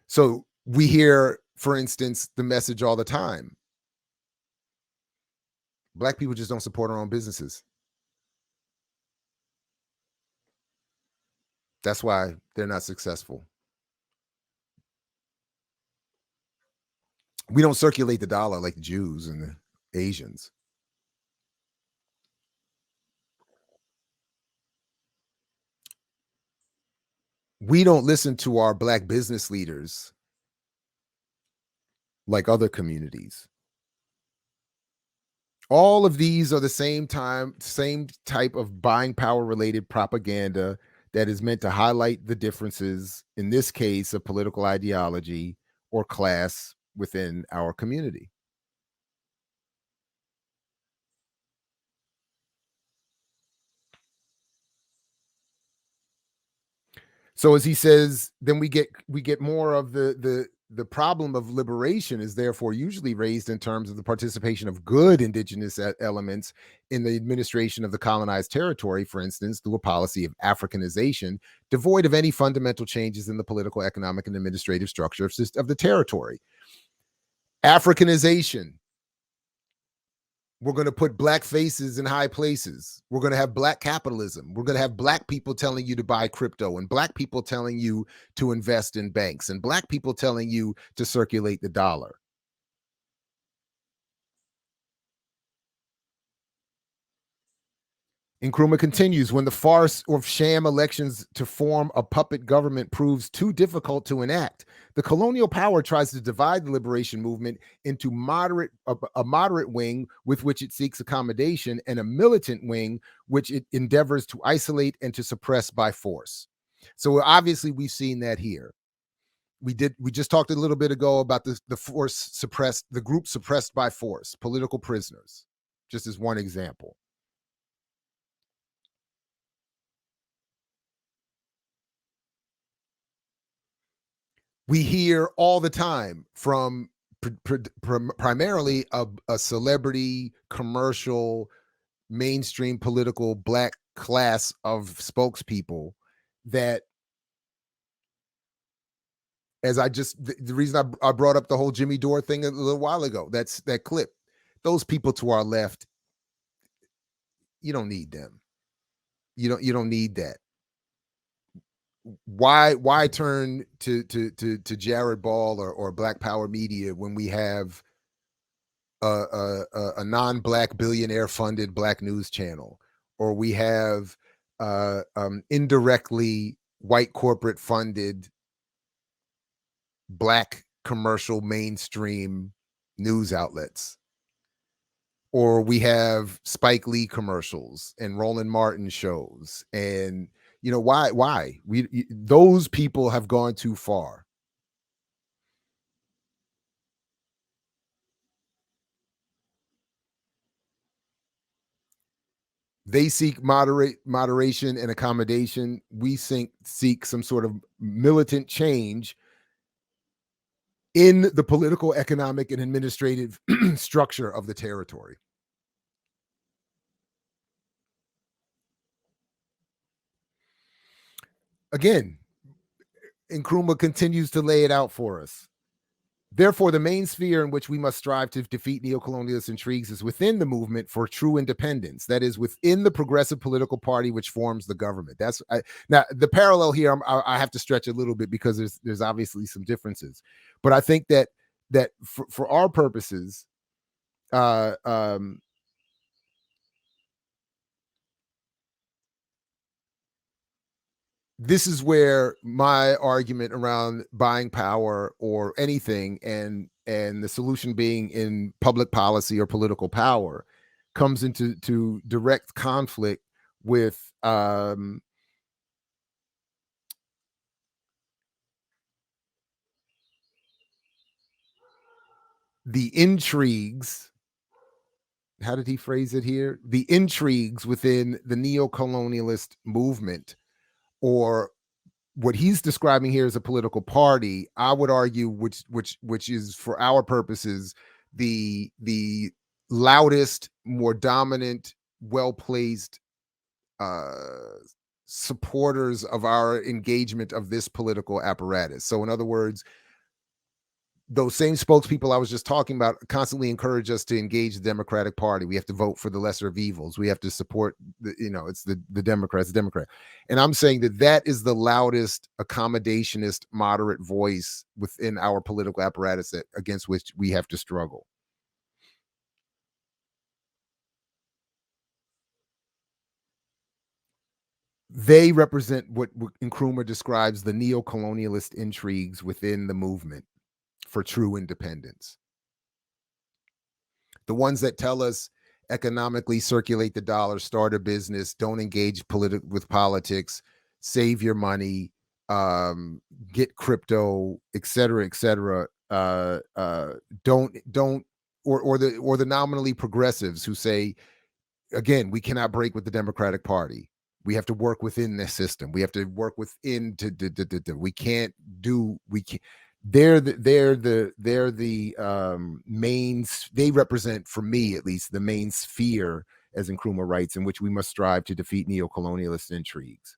So we hear, for instance, the message all the time: Black people just don't support our own businesses. That's why they're not successful. We don't circulate the dollar like the Jews and the Asians. We don't listen to our Black business leaders like other communities. All of these are the same type of buying power related propaganda that is meant to highlight the differences, in this case, of political ideology or class within our community. So as he says, then we get more of the problem of liberation is therefore usually raised in terms of the participation of good indigenous elements in the administration of the colonized territory, for instance, through a policy of Africanization, devoid of any fundamental changes in the political, economic, and administrative structure of the territory. Africanization. We're going to put black faces in high places. We're going to have black capitalism. We're going to have black people telling you to buy crypto, and black people telling you to invest in banks, and black people telling you to circulate the dollar. Nkrumah continues, when the farce of sham elections to form a puppet government proves too difficult to enact, the colonial power tries to divide the liberation movement into a moderate wing with which it seeks accommodation, and a militant wing which it endeavors to isolate and to suppress by force. So obviously we've seen that here. We just talked a little bit ago about the group suppressed by force, political prisoners, just as one example. We hear all the time from primarily a celebrity, commercial, mainstream political black class of spokespeople that, as the reason I brought up the whole Jimmy Dore thing a little while ago, that's that clip. Those people to our left, you don't need them. You don't need that. Why turn to Jared Ball or Black Power Media when we have a non-black billionaire funded black news channel, or we have indirectly white corporate funded black commercial mainstream news outlets, or we have Spike Lee commercials and Roland Martin shows, and why those people have gone too far. They seek moderation and accommodation. We seek some sort of militant change in the political, economic, and administrative structure of the territory. Again, Nkrumah continues to lay it out for us. Therefore, the main sphere in which we must strive to defeat neocolonialist intrigues is within the movement for true independence. That is, within the progressive political party which forms the government. Now the parallel here. I have to stretch a little bit because there's obviously some differences, but I think that for our purposes, uh, um, this is where my argument around buying power or anything and the solution being in public policy or political power comes into direct conflict with the intrigues. How did he phrase it here? The intrigues within the neo-colonialist movement, or what he's describing here as a political party. I would argue, which is for our purposes the loudest, more dominant, well placed uh, supporters of our engagement of this political apparatus. So, in other words, those same spokespeople I was just talking about constantly encourage us to engage the Democratic Party. We have to vote for the lesser of evils. We have to support it's the Democrats, the Democrat. And I'm saying that is the loudest accommodationist moderate voice within our political apparatus against which we have to struggle. They represent what Nkrumah describes the neo-colonialist intrigues within the movement for true independence. The ones that tell us economically circulate the dollar, start a business, don't engage with politics, save your money, get crypto, et cetera, et cetera. Don't or the nominally progressives who say, again, we cannot break with the Democratic Party. We have to work within this system. We have to work within we can't do we can't. They're the mains. They represent, for me at least, the main sphere, as Nkrumah writes, in which we must strive to defeat neocolonialist intrigues.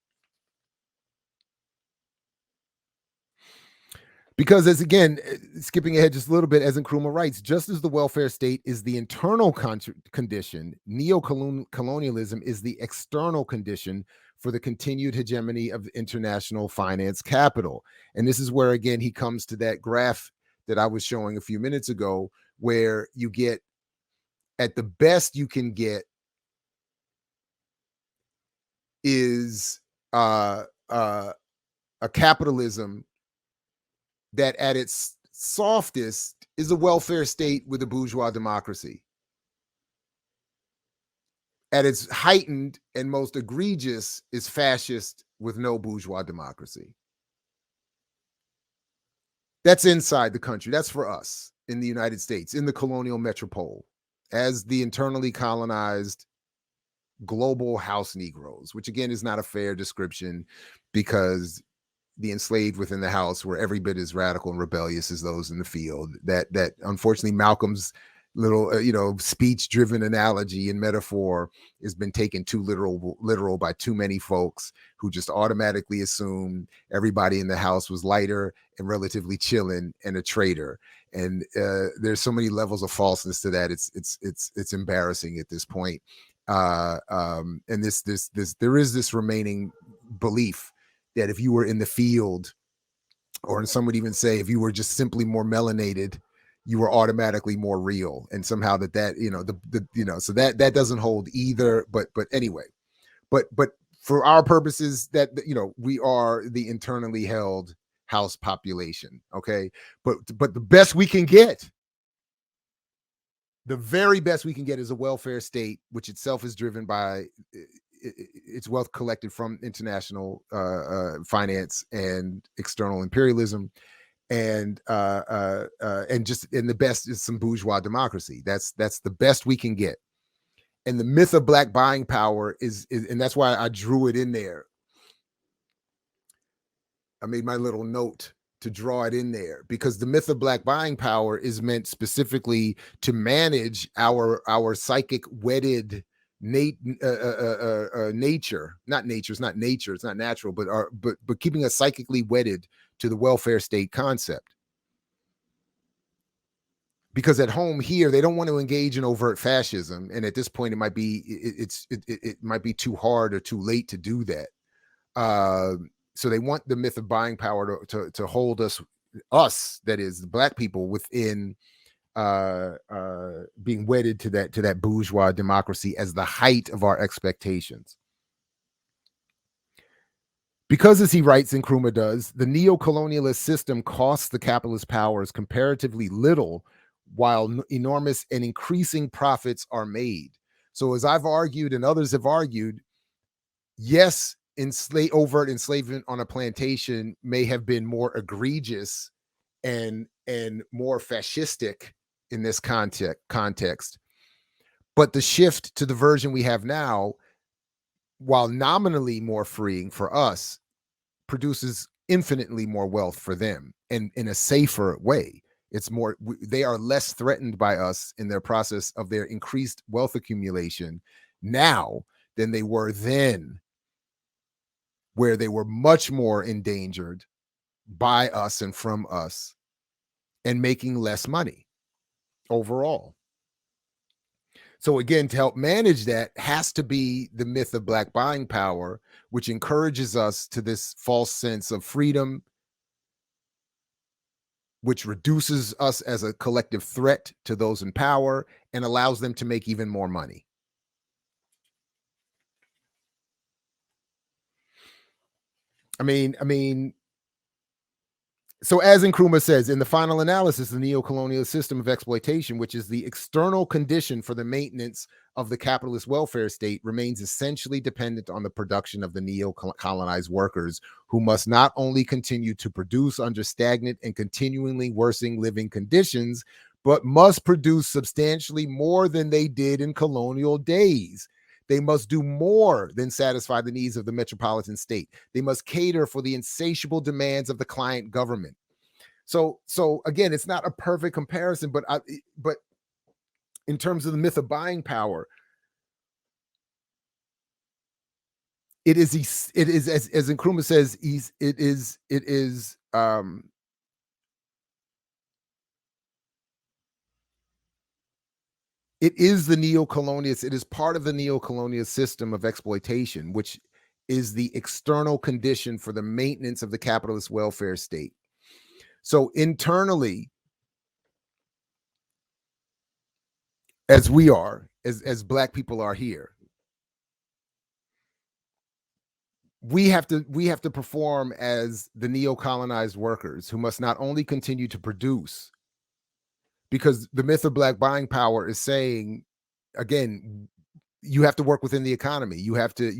Because, as again, skipping ahead just a little bit, as Nkrumah writes, just as the welfare state is the internal condition, neocolonialism is the external condition for the continued hegemony of international finance capital. And this is where, again, he comes to that graph that I was showing a few minutes ago, where you get, at the best you can get, is a capitalism that at its softest is a welfare state with a bourgeois democracy. At its heightened and most egregious is fascist with no bourgeois democracy. That's inside the country. That's for us in the United States, in the colonial metropole, as the internally colonized global house Negroes, which again is not a fair description, because the enslaved within the house were every bit as radical and rebellious as those in the field. That unfortunately Malcolm's little speech driven analogy and metaphor has been taken too literal by too many folks, who just automatically assume everybody in the house was lighter and relatively chilling and a traitor. And there's so many levels of falseness to that. It's embarrassing at this point. And there is this remaining belief that if you were in the field, or some would even say if you were just simply more melanated, you were automatically more real, and somehow so that doesn't hold either. But anyway, but for our purposes, that we are the internally held house population. Okay, but the best we can get, the very best we can get, is a welfare state, which itself is driven by its wealth collected from international finance and external imperialism, and the best is some bourgeois democracy. That's the best we can get. And the myth of black buying power is and that's why I drew it in there. I made my little note to draw it in there, because the myth of black buying power is meant specifically to manage our psychic wedded nature. Not nature, it's not nature, it's not natural, but keeping us psychically wedded to the welfare state concept. Because at home here, they don't want to engage in overt fascism, and at this point, it might be too hard or too late to do that. So they want the myth of buying power to hold us, that is, the black people, within being wedded to that bourgeois democracy as the height of our expectations. Because, as he writes, Nkrumah does, the neo-colonialist system costs the capitalist powers comparatively little, while enormous and increasing profits are made. So, as I've argued and others have argued, yes, overt enslavement on a plantation may have been more egregious and more fascistic in this context, but the shift to the version we have now, while nominally more freeing for us, produces infinitely more wealth for them, and in a safer way. It's more, they are less threatened by us in their process of their increased wealth accumulation now than they were then, where they were much more endangered by us and from us, and making less money overall. So again, to help manage that has to be the myth of black buying power, which encourages us to this false sense of freedom, which reduces us as a collective threat to those in power and allows them to make even more money. I mean, So, as Nkrumah says, in the final analysis, the neocolonial system of exploitation, which is the external condition for the maintenance of the capitalist welfare state, remains essentially dependent on the production of the neo-colonized workers, who must not only continue to produce under stagnant and continually worsening living conditions, but must produce substantially more than they did in colonial days. They must do more than satisfy the needs of the metropolitan state. They must cater for the insatiable demands of the client government. So again, it's not a perfect comparison, but in terms of the myth of buying power, it is as Nkrumah says, it is the neo-colonialist, it is part of the neo-colonial system of exploitation, which is the external condition for the maintenance of the capitalist welfare state. So internally, as we are, as Black people are here, we have to perform as the neo-colonized workers who must not only continue to produce, because the myth of Black buying power is saying, again, you have to work within the economy. You have to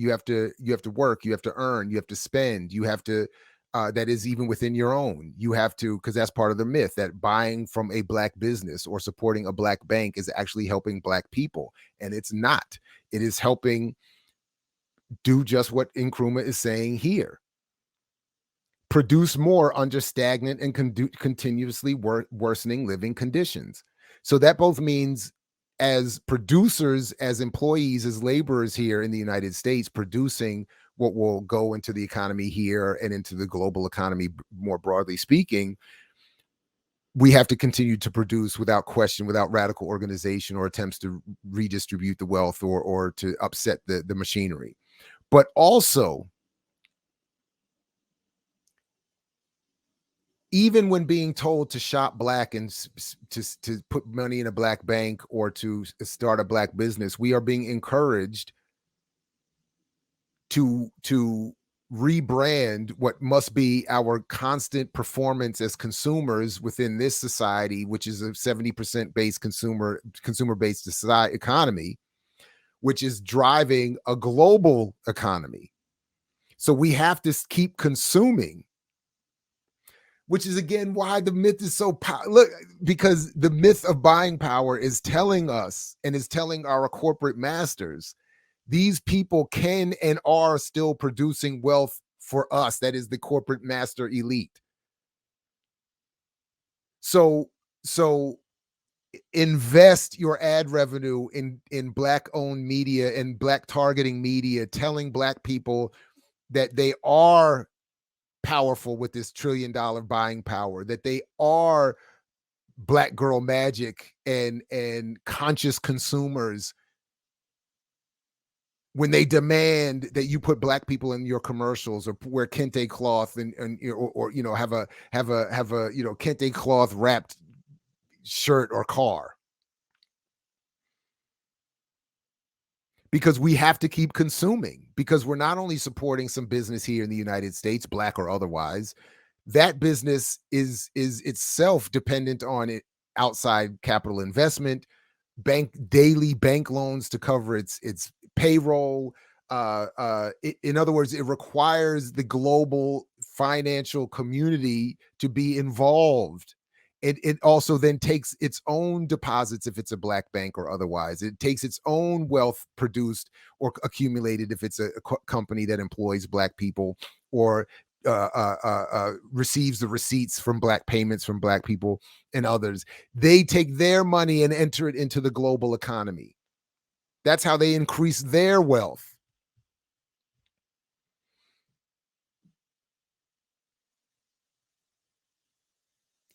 work, you have to earn, you have to spend, you have to that is even within your own. You have to, because that's part of the myth, that buying from a Black business or supporting a Black bank is actually helping Black people. And it's not. It is helping do just what Nkrumah is saying here: produce more under stagnant and continuously worsening living conditions. So that both means, as producers, as employees, as laborers here in the United States, producing what will go into the economy here and into the global economy, more broadly speaking, we have to continue to produce without question, without radical organization or attempts to redistribute the wealth or to upset the machinery. But also, even when being told to shop Black and to put money in a Black bank or to start a Black business, we are being encouraged to rebrand what must be our constant performance as consumers within this society, which is a 70% based consumer based society economy, which is driving a global economy. So we have to keep consuming, which is again why the myth is so look, because the myth of buying power is telling us and is telling our corporate masters, these people can and are still producing wealth for us. That is the corporate master elite. So invest your ad revenue in Black owned media and Black targeting media, telling Black people that they are powerful with this $1 trillion buying power, that they are Black girl magic and conscious consumers, when they demand that you put Black people in your commercials or wear kente cloth and or you know have a kente cloth wrapped shirt or car, because we have to keep consuming, because we're not only supporting some business here in the United States, Black or otherwise, that business is itself dependent on it outside capital investment, daily bank loans to cover its payroll. In other words, it requires the global financial community to be involved. It also then takes its own deposits if it's a Black bank or otherwise. It takes its own wealth produced or accumulated if it's a company that employs Black people or receives the receipts from Black payments from Black people and others. They take their money and enter it into the global economy. That's how they increase their wealth.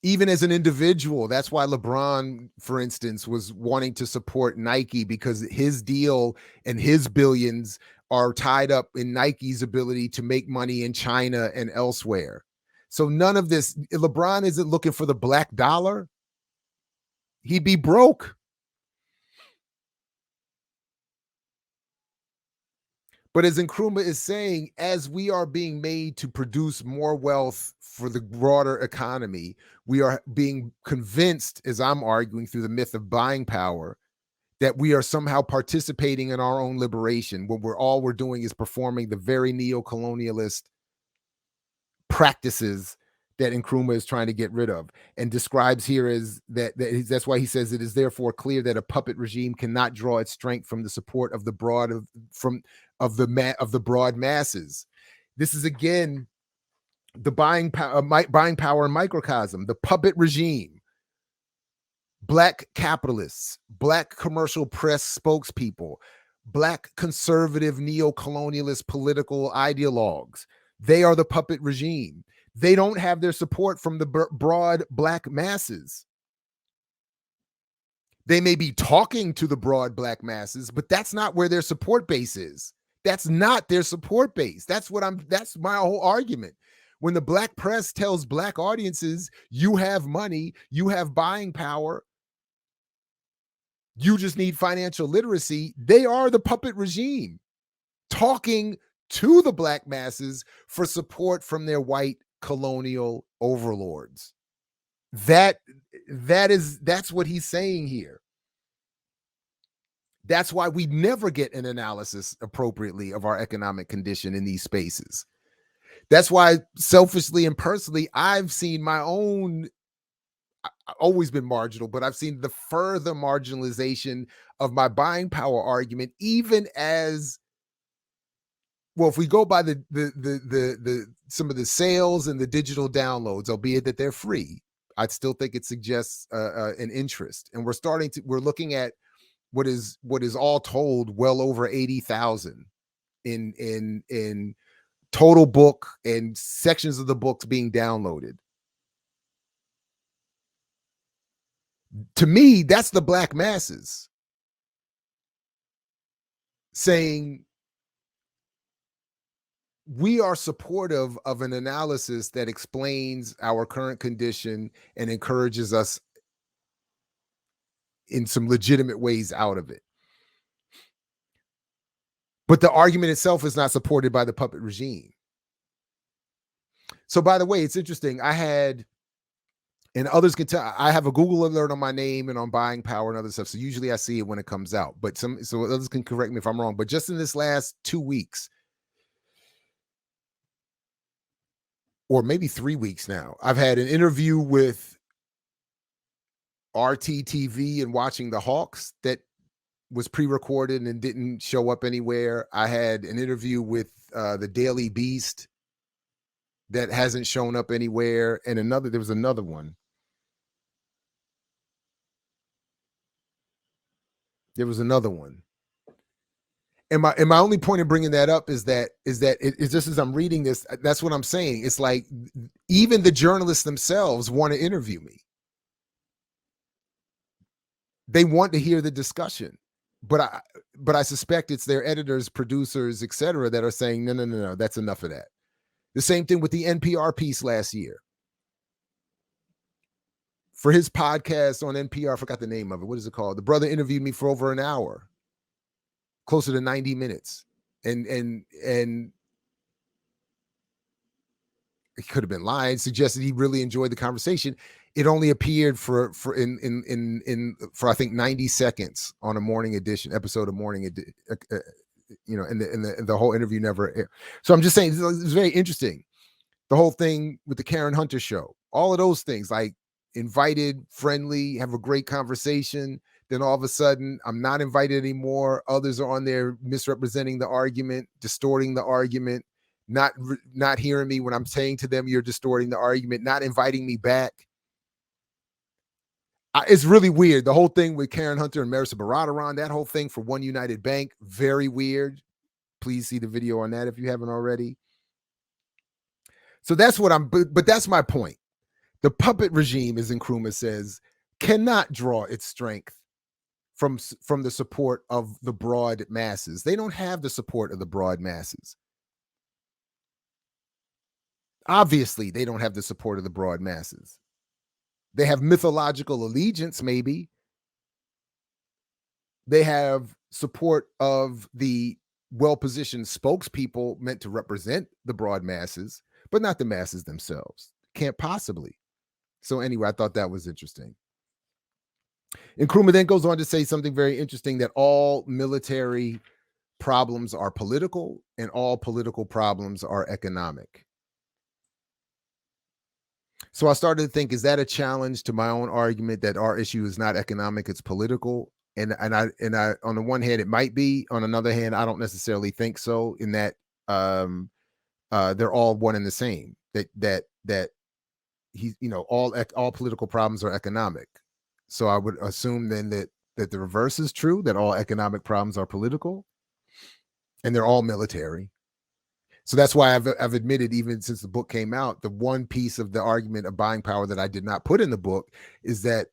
Even as an individual, that's why LeBron, for instance, was wanting to support Nike, because his deal and his billions are tied up in Nike's ability to make money in China and elsewhere. So none of this, LeBron isn't looking for the Black dollar. He'd be broke. But as Nkrumah is saying, as we are being made to produce more wealth for the broader economy, we are being convinced, as I'm arguing through the myth of buying power, that we are somehow participating in our own liberation when all we're doing is performing the very neocolonialist practices that Nkrumah is trying to get rid of, and describes here as that's why he says it is therefore clear that a puppet regime cannot draw its strength from the support of the broad masses. This is again the buying power and microcosm, the puppet regime, Black capitalists, Black commercial press spokespeople, Black conservative neo-colonialist political ideologues. They are the puppet regime. They don't have their support from the broad Black masses. They may be talking to the broad Black masses, but that's not where their support base is. That's not their support base. That's my whole argument. When the Black press tells Black audiences, you have money, you have buying power, you just need financial literacy, they are the puppet regime talking to the Black masses for support from their white colonial overlords. That's what he's saying here. That's why we never get an analysis appropriately of our economic condition in these spaces. That's why selfishly and personally, I've seen my own, I've always been marginal, but I've seen the further marginalization of my buying power argument, even as well. If we go by the some of the sales and the digital downloads, albeit that they're free, I still think it suggests an interest. And we're looking at what is all told well over 80,000 in total book and sections of the books being downloaded. To me, that's the Black masses saying we are supportive of an analysis that explains our current condition and encourages us in some legitimate ways out of it. But the argument itself is not supported by the puppet regime. So, by the way, it's interesting. And others can tell, I have a Google alert on my name and on buying power and other stuff. So usually I see it when it comes out, but so others can correct me if I'm wrong. But just in this last 2 weeks, or maybe 3 weeks now, I've had an interview with RTTV and Watching the Hawks that was pre-recorded and didn't show up anywhere. I had an interview with the Daily Beast that hasn't shown up anywhere. And there was another one. There was another one. And my only point in bringing that up is that it's just as I'm reading this, that's what I'm saying. It's like even the journalists themselves want to interview me. They want to hear the discussion, but I suspect it's their editors, producers, etc., that are saying no, that's enough of that. The same thing with the NPR piece last year. For his podcast on NPR, I forgot the name of it. What is it called? The brother interviewed me for over an hour, closer to 90 minutes. And he could have been lying, suggested he really enjoyed the conversation. It only appeared for I think 90 seconds on a morning edition episode of Morning Edition, and the whole interview never aired. So I'm just saying it's very interesting. The whole thing with the Karen Hunter show, all of those things, like invited, friendly, have a great conversation. Then all of a sudden, I'm not invited anymore. Others are on there misrepresenting the argument, distorting the argument, not hearing me when I'm saying to them, you're distorting the argument, not inviting me back. It's really weird. The whole thing with Karen Hunter and Marissa Baradaran, that whole thing for One United Bank, very weird. Please see the video on that if you haven't already. So that's what but that's my point. The puppet regime, as Nkrumah says, cannot draw its strength from the support of the broad masses. They don't have the support of the broad masses. Obviously, they don't have the support of the broad masses. They have mythological allegiance, maybe. They have support of the well-positioned spokespeople meant to represent the broad masses, but not the masses themselves. Can't possibly. So anyway, I thought that was interesting. Nkrumah then goes on to say something very interesting, that all military problems are political and all political problems are economic. So I started to think, is that a challenge to my own argument that our issue is not economic, it's political? And I on the one hand it might be, on another hand I don't necessarily think so, in that um they're all one and the same. That he, all political problems are economic. So I would assume then that the reverse is true, that all economic problems are political and they're all military. So that's why I've admitted, even since the book came out, the one piece of the argument of buying power that I did not put in the book is that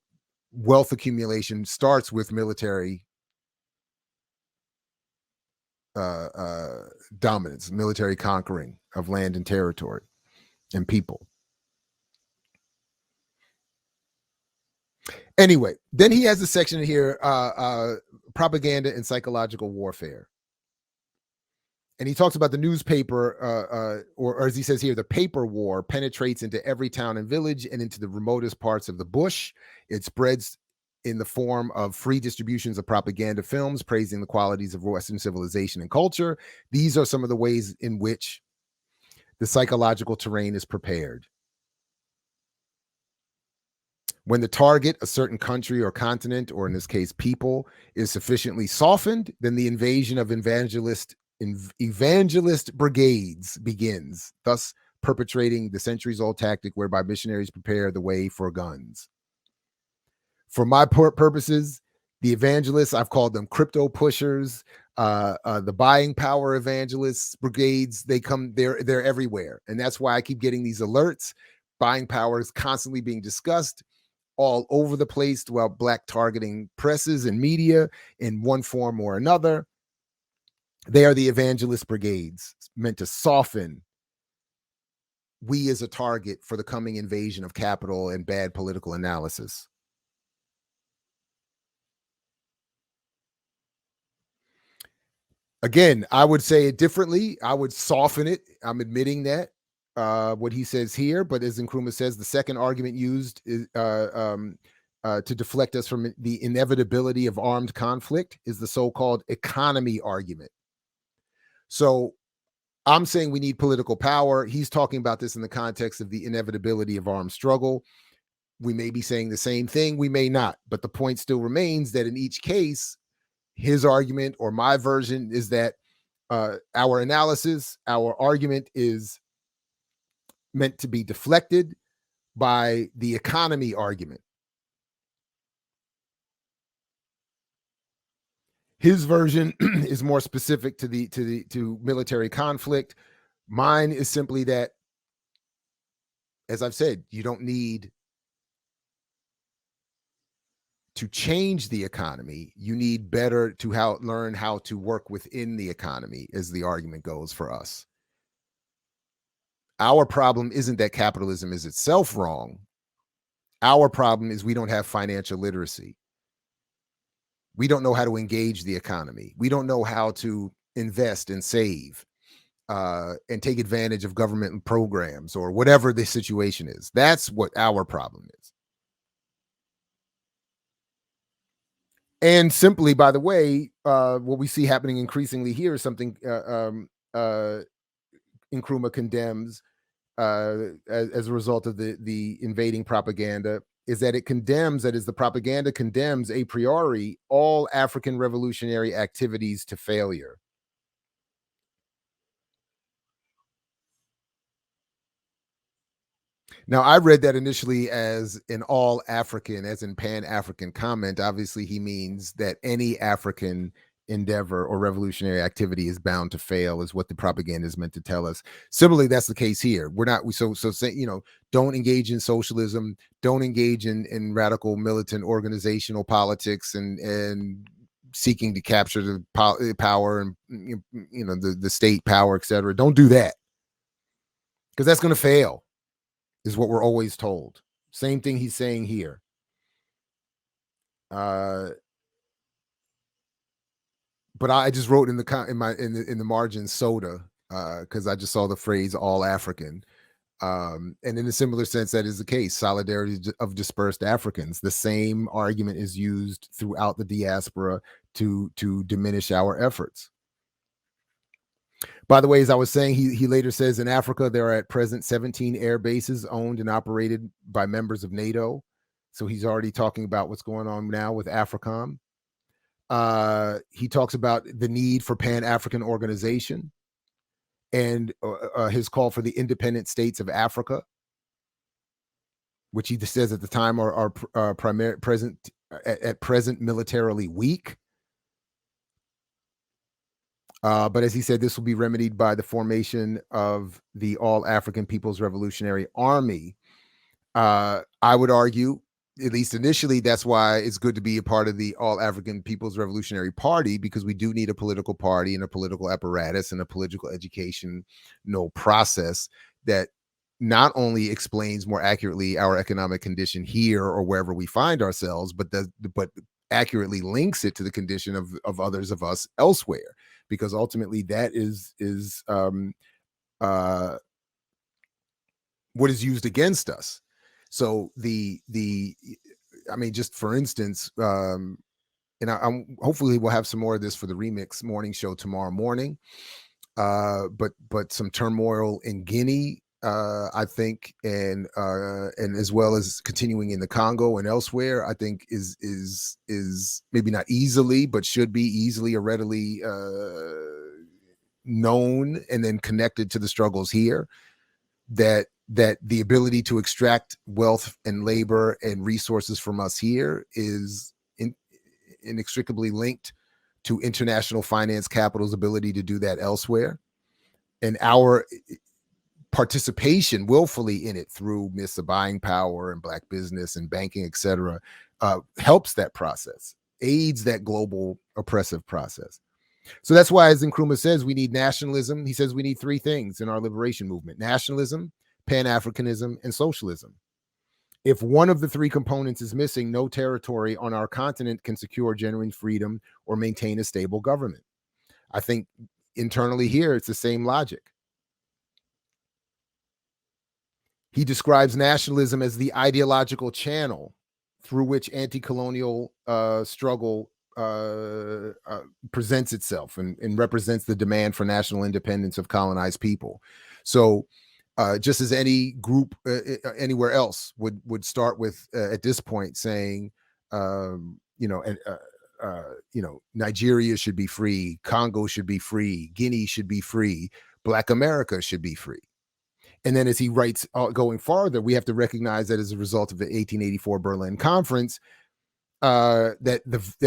wealth accumulation starts with military dominance, military conquering of land and territory and people. Anyway, then he has a section here, propaganda and psychological warfare. And he talks about the newspaper, or as he says here, the paper war penetrates into every town and village and into the remotest parts of the bush. It spreads in the form of free distributions of propaganda films praising the qualities of Western civilization and culture. These are some of the ways in which the psychological terrain is prepared. When the target, a certain country or continent, or in this case, people, is sufficiently softened, then the invasion of evangelist brigades begins, thus perpetrating the centuries-old tactic whereby missionaries prepare the way for guns. For my purposes, the evangelists, I've called them crypto pushers, the buying power evangelists brigades. They're everywhere, and that's why I keep getting these alerts. Buying power is constantly being discussed all over the place throughout Black targeting presses and media in one form or another. They are the evangelist brigades, meant to soften we as a target for the coming invasion of capital and bad political analysis. Again, I would say it differently. I would soften it. I'm admitting that what he says here, but as Nkrumah says, the second argument used is to deflect us from the inevitability of armed conflict is the so-called economy argument. So I'm saying we need political power. He's talking about this in the context of the inevitability of armed struggle. We may be saying the same thing, we may not, but the point still remains that in each case, his argument or my version is that our analysis, our argument is meant to be deflected by the economy argument. His version is more specific to military conflict. Mine is simply that, as I've said, you don't need to change the economy. You need better to learn how to work within the economy, as the argument goes for us. Our problem isn't that capitalism is itself wrong. Our problem is we don't have financial literacy. We don't know how to engage the economy. We don't know how to invest and save and take advantage of government programs or whatever the situation is. That's what our problem is. And simply, by the way, what we see happening increasingly here is something Nkrumah condemns as a result of the invading propaganda, is that it condemns, that is, the propaganda condemns a priori all African revolutionary activities to failure. Now, I read that initially as an all African, as in pan-African comment. Obviously, he means that any African endeavor or revolutionary activity is bound to fail, is what the propaganda is meant to tell us. Similarly, that's the case here. We're not so say, don't engage in socialism, don't engage in radical militant organizational politics and seeking to capture the power and the state power, etc. Don't do that, because that's going to fail, is what we're always told. Same thing he's saying here. But but I just wrote in the margin soda, because I just saw the phrase all African. And in a similar sense, that is the case. Solidarity of dispersed Africans. The same argument is used throughout the diaspora to diminish our efforts. By the way, as I was saying, he later says in Africa there are at present 17 air bases owned and operated by members of NATO. So he's already talking about what's going on now with AFRICOM. He talks about the need for pan-African organization and his call for the independent states of Africa, which he says at the time are present militarily weak. But as he said, this will be remedied by the formation of the All African People's Revolutionary Army. I would argue, at least initially, that's why it's good to be a part of the All African People's Revolutionary Party, because we do need a political party and a political apparatus and a political educational process that not only explains more accurately our economic condition here or wherever we find ourselves, but accurately links it to the condition of others of us elsewhere, because ultimately that is what is used against us. So I mean, just for instance, and hopefully we'll have some more of this for the Remix morning show tomorrow morning. But some turmoil in Guinea, I think, and as well as continuing in the Congo and elsewhere, I think is maybe not easily, but should be easily or readily known and then connected to the struggles here. That the ability to extract wealth and labor and resources from us here is inextricably linked to international finance capital's ability to do that elsewhere. And our participation willfully in it through myths of buying power and black business and banking, et cetera, helps that process, aids that global oppressive process. So that's why, as Nkrumah says, we need nationalism. He says we need three things in our liberation movement: nationalism, pan-Africanism, and socialism. If one of the three components is missing, no territory on our continent can secure genuine freedom or maintain a stable government. I think internally here, it's the same logic. He describes nationalism as the ideological channel through which anti-colonial struggle presents itself and represents the demand for national independence of colonized people. So just as any group anywhere else would start with at this point saying, Nigeria should be free, Congo should be free, Guinea should be free, Black America should be free. And then as he writes going farther, we have to recognize that as a result of the 1884 Berlin Conference, as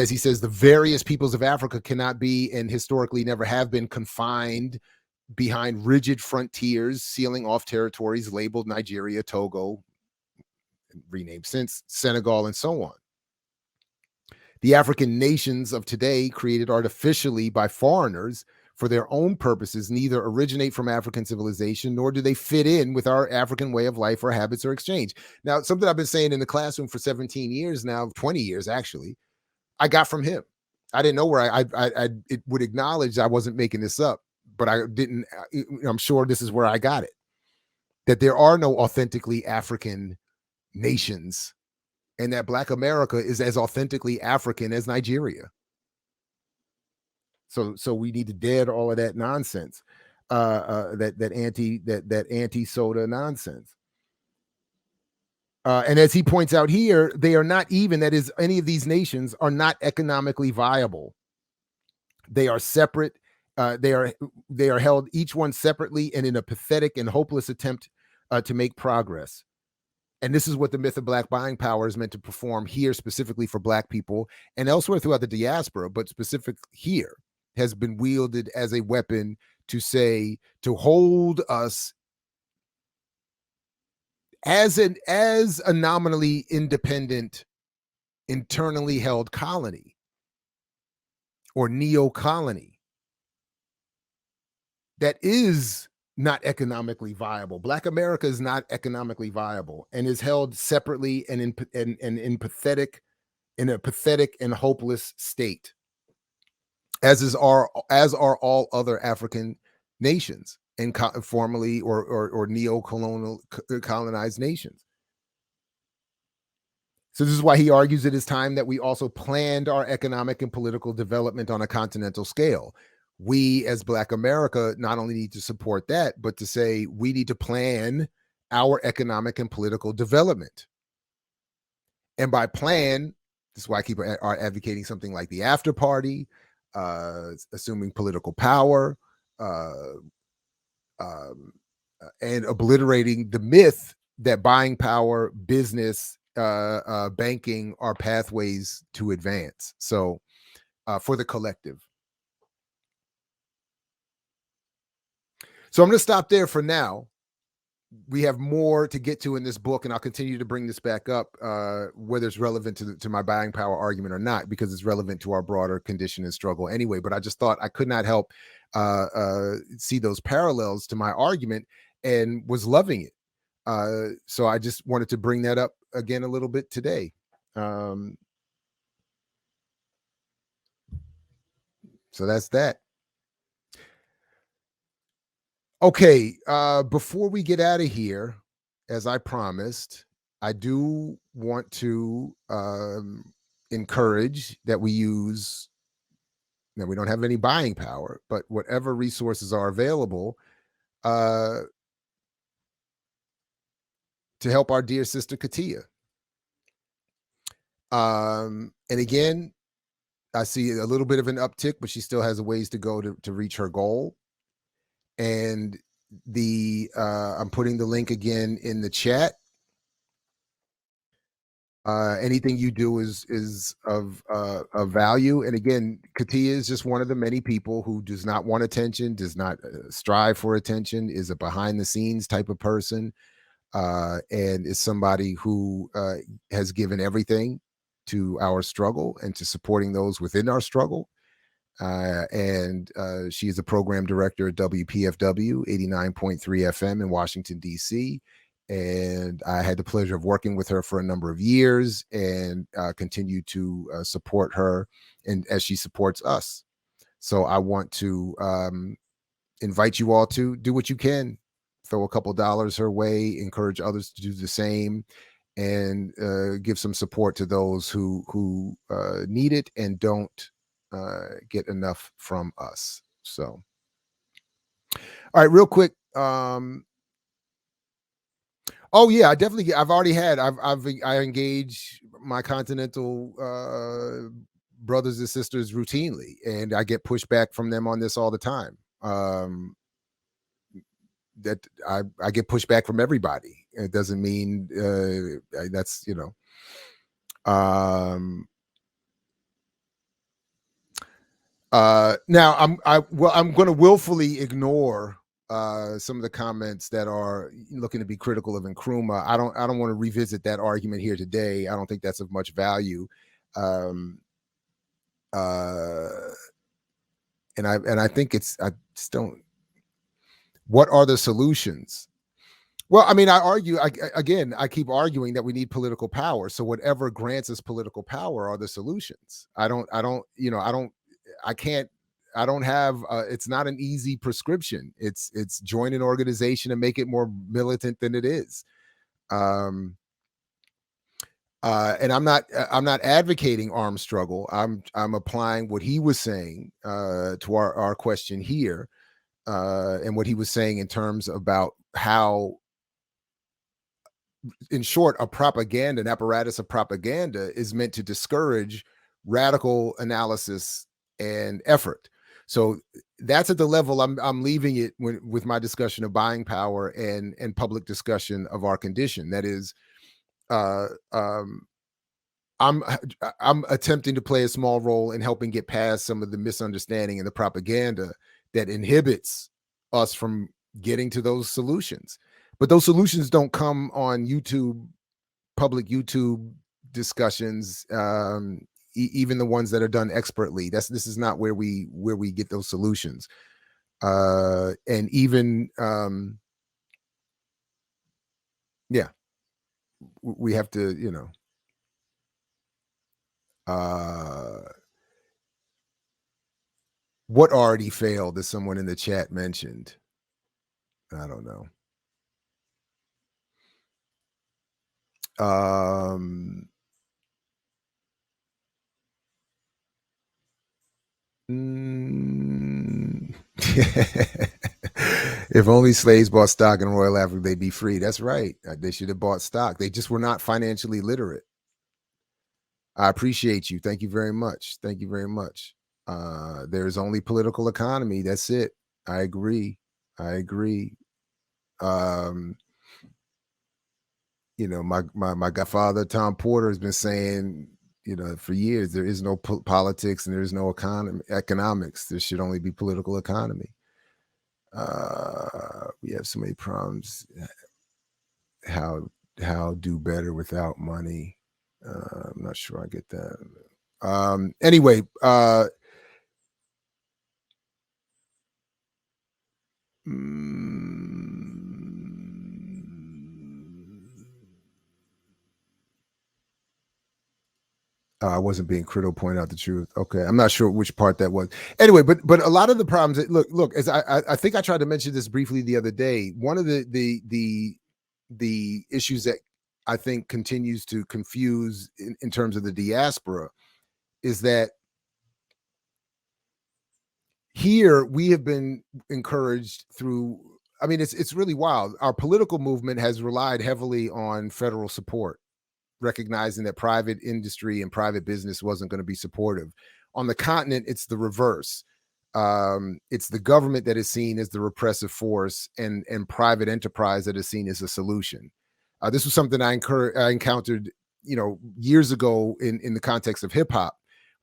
he says, the various peoples of Africa cannot be and historically never have been confined behind rigid frontiers, sealing off territories labeled Nigeria, Togo, renamed since, Senegal, and so on. The African nations of today, created artificially by foreigners for their own purposes, neither originate from African civilization, nor do they fit in with our African way of life or habits or exchange. Now, something I've been saying in the classroom for 17 years now, 20 years actually, I got from him. I didn't know where it would acknowledge I wasn't making this up, but I didn't. I'm sure this is where I got it. That there are no authentically African nations, and that Black America is as authentically African as Nigeria. So we need to dead all of that nonsense, that anti soda nonsense. And as he points out here, they are not even, that is, any of these nations are not economically viable. They are separate. They are held each one separately and in a pathetic and hopeless attempt to make progress. And this is what the myth of Black buying power is meant to perform here, specifically for Black people and elsewhere throughout the diaspora, but specific here, has been wielded as a weapon to hold us as a nominally independent, internally held colony or neo-colony that is not economically viable. Black America is not economically viable and is held separately and in a pathetic and hopeless state. as are all other African nations and formerly or neo-colonial colonized nations. So this is why he argues it is time that we also planned our economic and political development on a continental scale. We, as Black America, not only need to support that, but to say we need to plan our economic and political development. And by plan, this is why people are advocating something like the after party, assuming political power, uh, and obliterating the myth that buying power, business, banking are pathways to advance. So, for the collective. So I'm going to stop there for now. We have more to get to in this book, and I'll continue to bring this back up, whether it's relevant to my buying power argument or not, because it's relevant to our broader condition and struggle anyway. But I just thought I could not help see those parallels to my argument and was loving it. So I just wanted to bring that up again a little bit today. So that's that. Okay, before we get out of here, as I promised, I do want to encourage that we use, now we don't have any buying power, but whatever resources are available uh, to help our dear sister Katia. And again, I see a little bit of an uptick, but she still has a ways to go to reach her goal. And I'm putting the link again in the chat. Anything you do is of value. And again, Katia is just one of the many people who does not want attention, does not strive for attention, is a behind the scenes type of person, and is somebody who has given everything to our struggle and to supporting those within our struggle. And she is a program director at WPFW 89.3 FM in Washington, D.C. And I had the pleasure of working with her for a number of years and continue to support her and as she supports us. So I want to invite you all to do what you can. Throw a couple dollars her way, encourage others to do the same, and give some support to those who need it and don't get enough from us. So, all right, real quick. Oh yeah, I definitely. I've already had. I engage my continental brothers and sisters routinely, and I get pushback from them on this all the time. That I get pushback from everybody. It doesn't mean that's now I'm going to willfully ignore some of the comments that are looking to be critical of Nkrumah. I don't want to revisit that argument here today. I don't think that's of much value. Um, uh, and I think I just don't. What are the solutions? Well, I mean, I keep arguing that we need political power. So whatever grants us political power are the solutions. I don't have, it's not an easy prescription. It's join an organization and make it more militant than it is. And I'm not advocating armed struggle. I'm applying what he was saying to our question here, and what he was saying in terms about how, in short, an apparatus of propaganda is meant to discourage radical analysis and effort. So that's at the level I'm leaving it with my discussion of buying power and public discussion of our condition. That is, uh, um, I'm I'm attempting to play a small role in helping get past some of the misunderstanding and the propaganda that inhibits us from getting to those solutions. But those solutions don't come on YouTube, public YouTube discussions, even the ones that are done expertly. This is not where we get those solutions. And even yeah, we have to, uh What already failed, as someone in the chat mentioned? I don't know. Um, mm, if only slaves bought stock in Royal Africa, they'd be free. That's right. They should have bought stock. They just were not financially literate. I appreciate you. Thank you very much. Thank you very much. There's only political economy. That's it. I agree. I agree. Um, my godfather Tom Porter has been saying, for years, there is no politics and there is no economics. There should only be political economy. We have so many problems. How do better without money? I'm not sure I get that. Anyway, I wasn't being critical, point out the truth. Okay, I'm not sure which part that was. Anyway, but a lot of the problems. Look. As I think I tried to mention this briefly the other day. One of the issues that I think continues to confuse in terms of the diaspora is that here we have been encouraged through. I mean, it's really wild. Our political movement has relied heavily on federal support, recognizing that private industry and private business wasn't going to be supportive. On the continent, it's the reverse. It's the government that is seen as the repressive force, and private enterprise that is seen as a solution. This was something I encountered, years ago in the context of hip hop,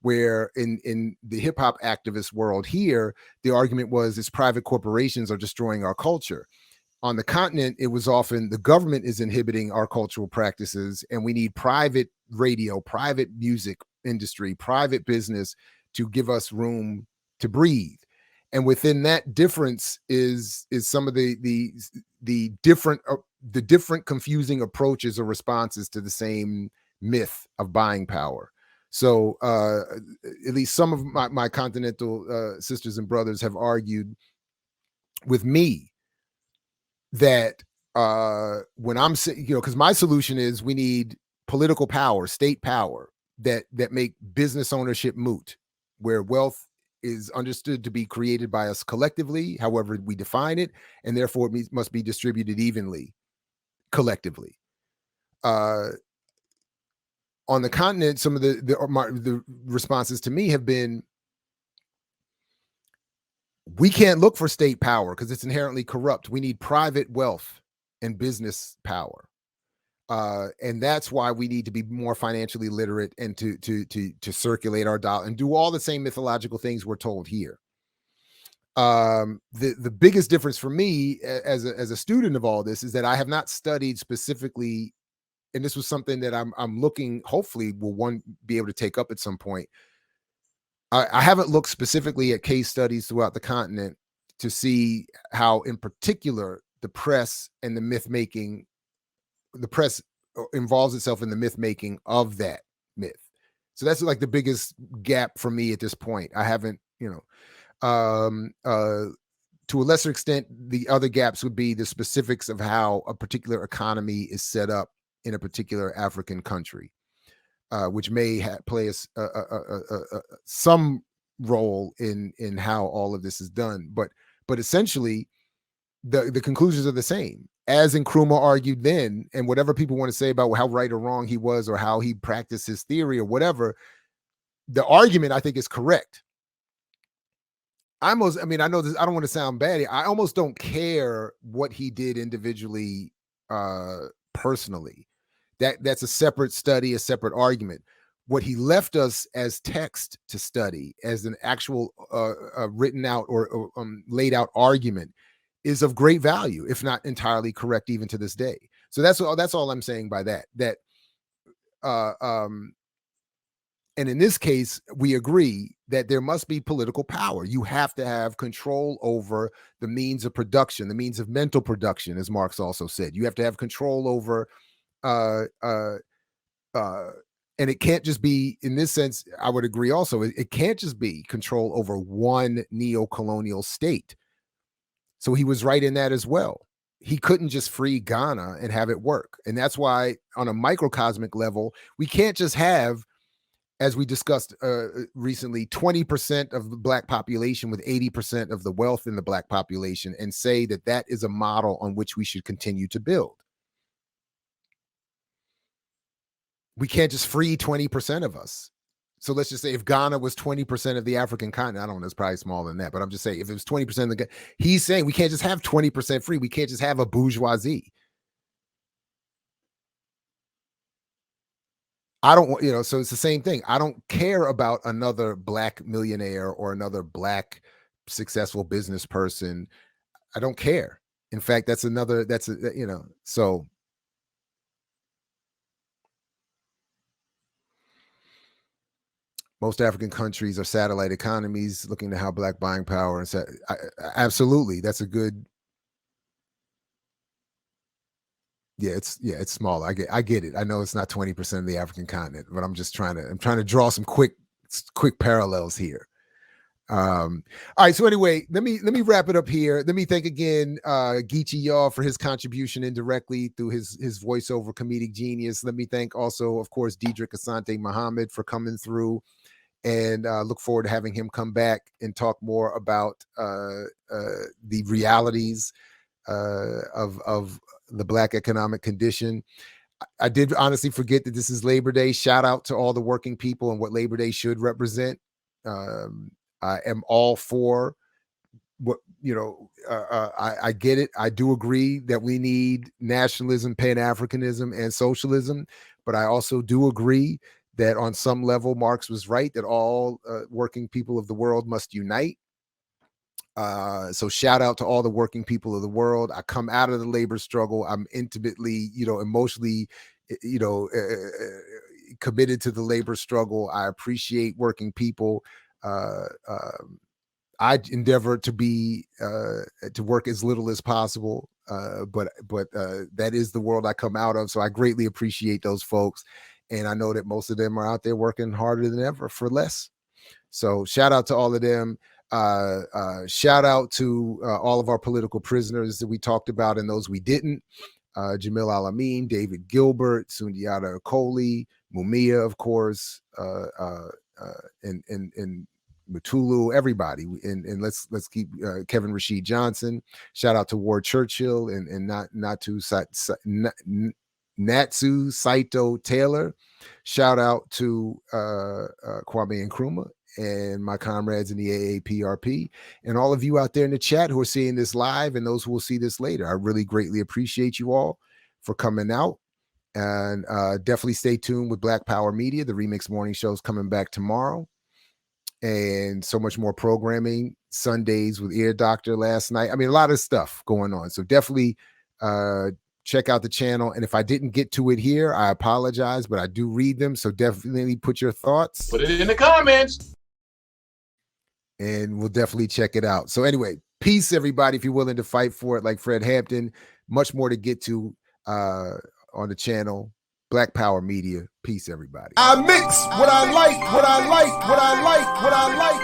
where in the hip hop activist world here, the argument was it's private corporations are destroying our culture. On the continent, it was often the government is inhibiting our cultural practices, and we need private radio, private music industry, private business to give us room to breathe. And within that difference is some of the different confusing approaches or responses to the same myth of buying power. So at least some of my continental sisters and brothers have argued with me that when I'm saying, because my solution is we need political power, state power that make business ownership moot, where wealth is understood to be created by us collectively, however we define it, and therefore it must be distributed evenly, collectively. On the continent, some of the responses to me have been, we can't look for state power because it's inherently corrupt. We need private wealth and business power. And that's why we need to be more financially literate and to circulate our dollar and do all the same mythological things we're told here. The biggest difference for me as a student of all this is that I have not studied specifically, and this was something that I'm looking, hopefully will be able to take up at some point. I haven't looked specifically at case studies throughout the continent to see how, in particular, the press and the myth making, the press involves itself in the myth making of that myth. So that's like the biggest gap for me at this point. I haven't, to a lesser extent, the other gaps would be the specifics of how a particular economy is set up in a particular African country, which may play some role in how all of this is done. But essentially, the conclusions are the same. As Nkrumah argued then, and whatever people want to say about how right or wrong he was or how he practiced his theory or whatever, the argument I think is correct. I know this, I don't want to sound bad. I almost don't care what he did individually, personally. That's a separate study, a separate argument. What he left us as text to study, as an actual written out or laid out argument, is of great value, if not entirely correct, even to this day. So that's all I'm saying by that. And in this case, we agree that there must be political power. You have to have control over the means of production, the means of mental production, as Marx also said. You have to have control over and And it can't just be, in this sense, I would agree also, it can't just be control over one neo-colonial state. So he was right in that as well. He couldn't just free Ghana and have it work. And that's why on a microcosmic level, we can't just have, as we discussed recently, 20% of the Black population with 80% of the wealth in the Black population and say that that is a model on which we should continue to build. We can't just free 20% of us. So let's just say if Ghana was 20% of the African continent, I don't know, it's probably smaller than that, but I'm just saying if it was 20% of the, he's saying we can't just have 20% free. We can't just have a bourgeoisie. I don't want, so it's the same thing. I don't care about another Black millionaire or another Black successful business person. I don't care. In fact, so. Most African countries are satellite economies looking to have Black buying power. And absolutely, that's a good. Yeah, it's small. I get it. I know it's not 20% of the African continent, but I'm trying to draw some quick parallels here. All right. So anyway, let me wrap it up here. Let me thank again Geechee Yaw for his contribution indirectly through his voiceover comedic genius. Let me thank also, of course, Diedrich Asante Muhammad for coming through, and look forward to having him come back and talk more about the realities of the Black economic condition. I did honestly forget that this is Labor Day. Shout out to all the working people and what Labor Day should represent. I am all for what, I get it. I do agree that we need nationalism, pan-Africanism, and socialism, but I also do agree that on some level, Marx was right, that all working people of the world must unite. So shout out to all the working people of the world. I come out of the labor struggle. I'm intimately, emotionally, committed to the labor struggle. I appreciate working people. I endeavor to be to work as little as possible, but that is the world I come out of. So I greatly appreciate those folks, and I know that most of them are out there working harder than ever for less. So shout out to all of them. Shout out to all of our political prisoners that we talked about and those we didn't. Jamil Al-Amin, David Gilbert, Sundiata Acoli, Mumia, of course, and Mutulu, everybody. And let's keep Kevin Rashid Johnson. Shout out to Ward Churchill and Natsu Saito Taylor. Shout out to Kwame Nkrumah and my comrades in the AAPRP, and all of you out there in the chat who are seeing this live and those who will see this later. I really greatly appreciate you all for coming out, and definitely stay tuned with Black Power Media. The Remix Morning Show is coming back tomorrow, and so much more programming. Sundays with Ear Doctor last night. I mean, a lot of stuff going on. So definitely check out the channel. And if I didn't get to it here, I apologize, but I do read them. So definitely put your thoughts. Put it in the comments. And we'll definitely check it out. So anyway, peace, everybody. If you're willing to fight for it like Fred Hampton, much more to get to on the channel. Black Power Media. Peace, everybody. I mix what I like, what I like, what I like, what I like.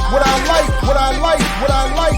What I like, what I like, what I like.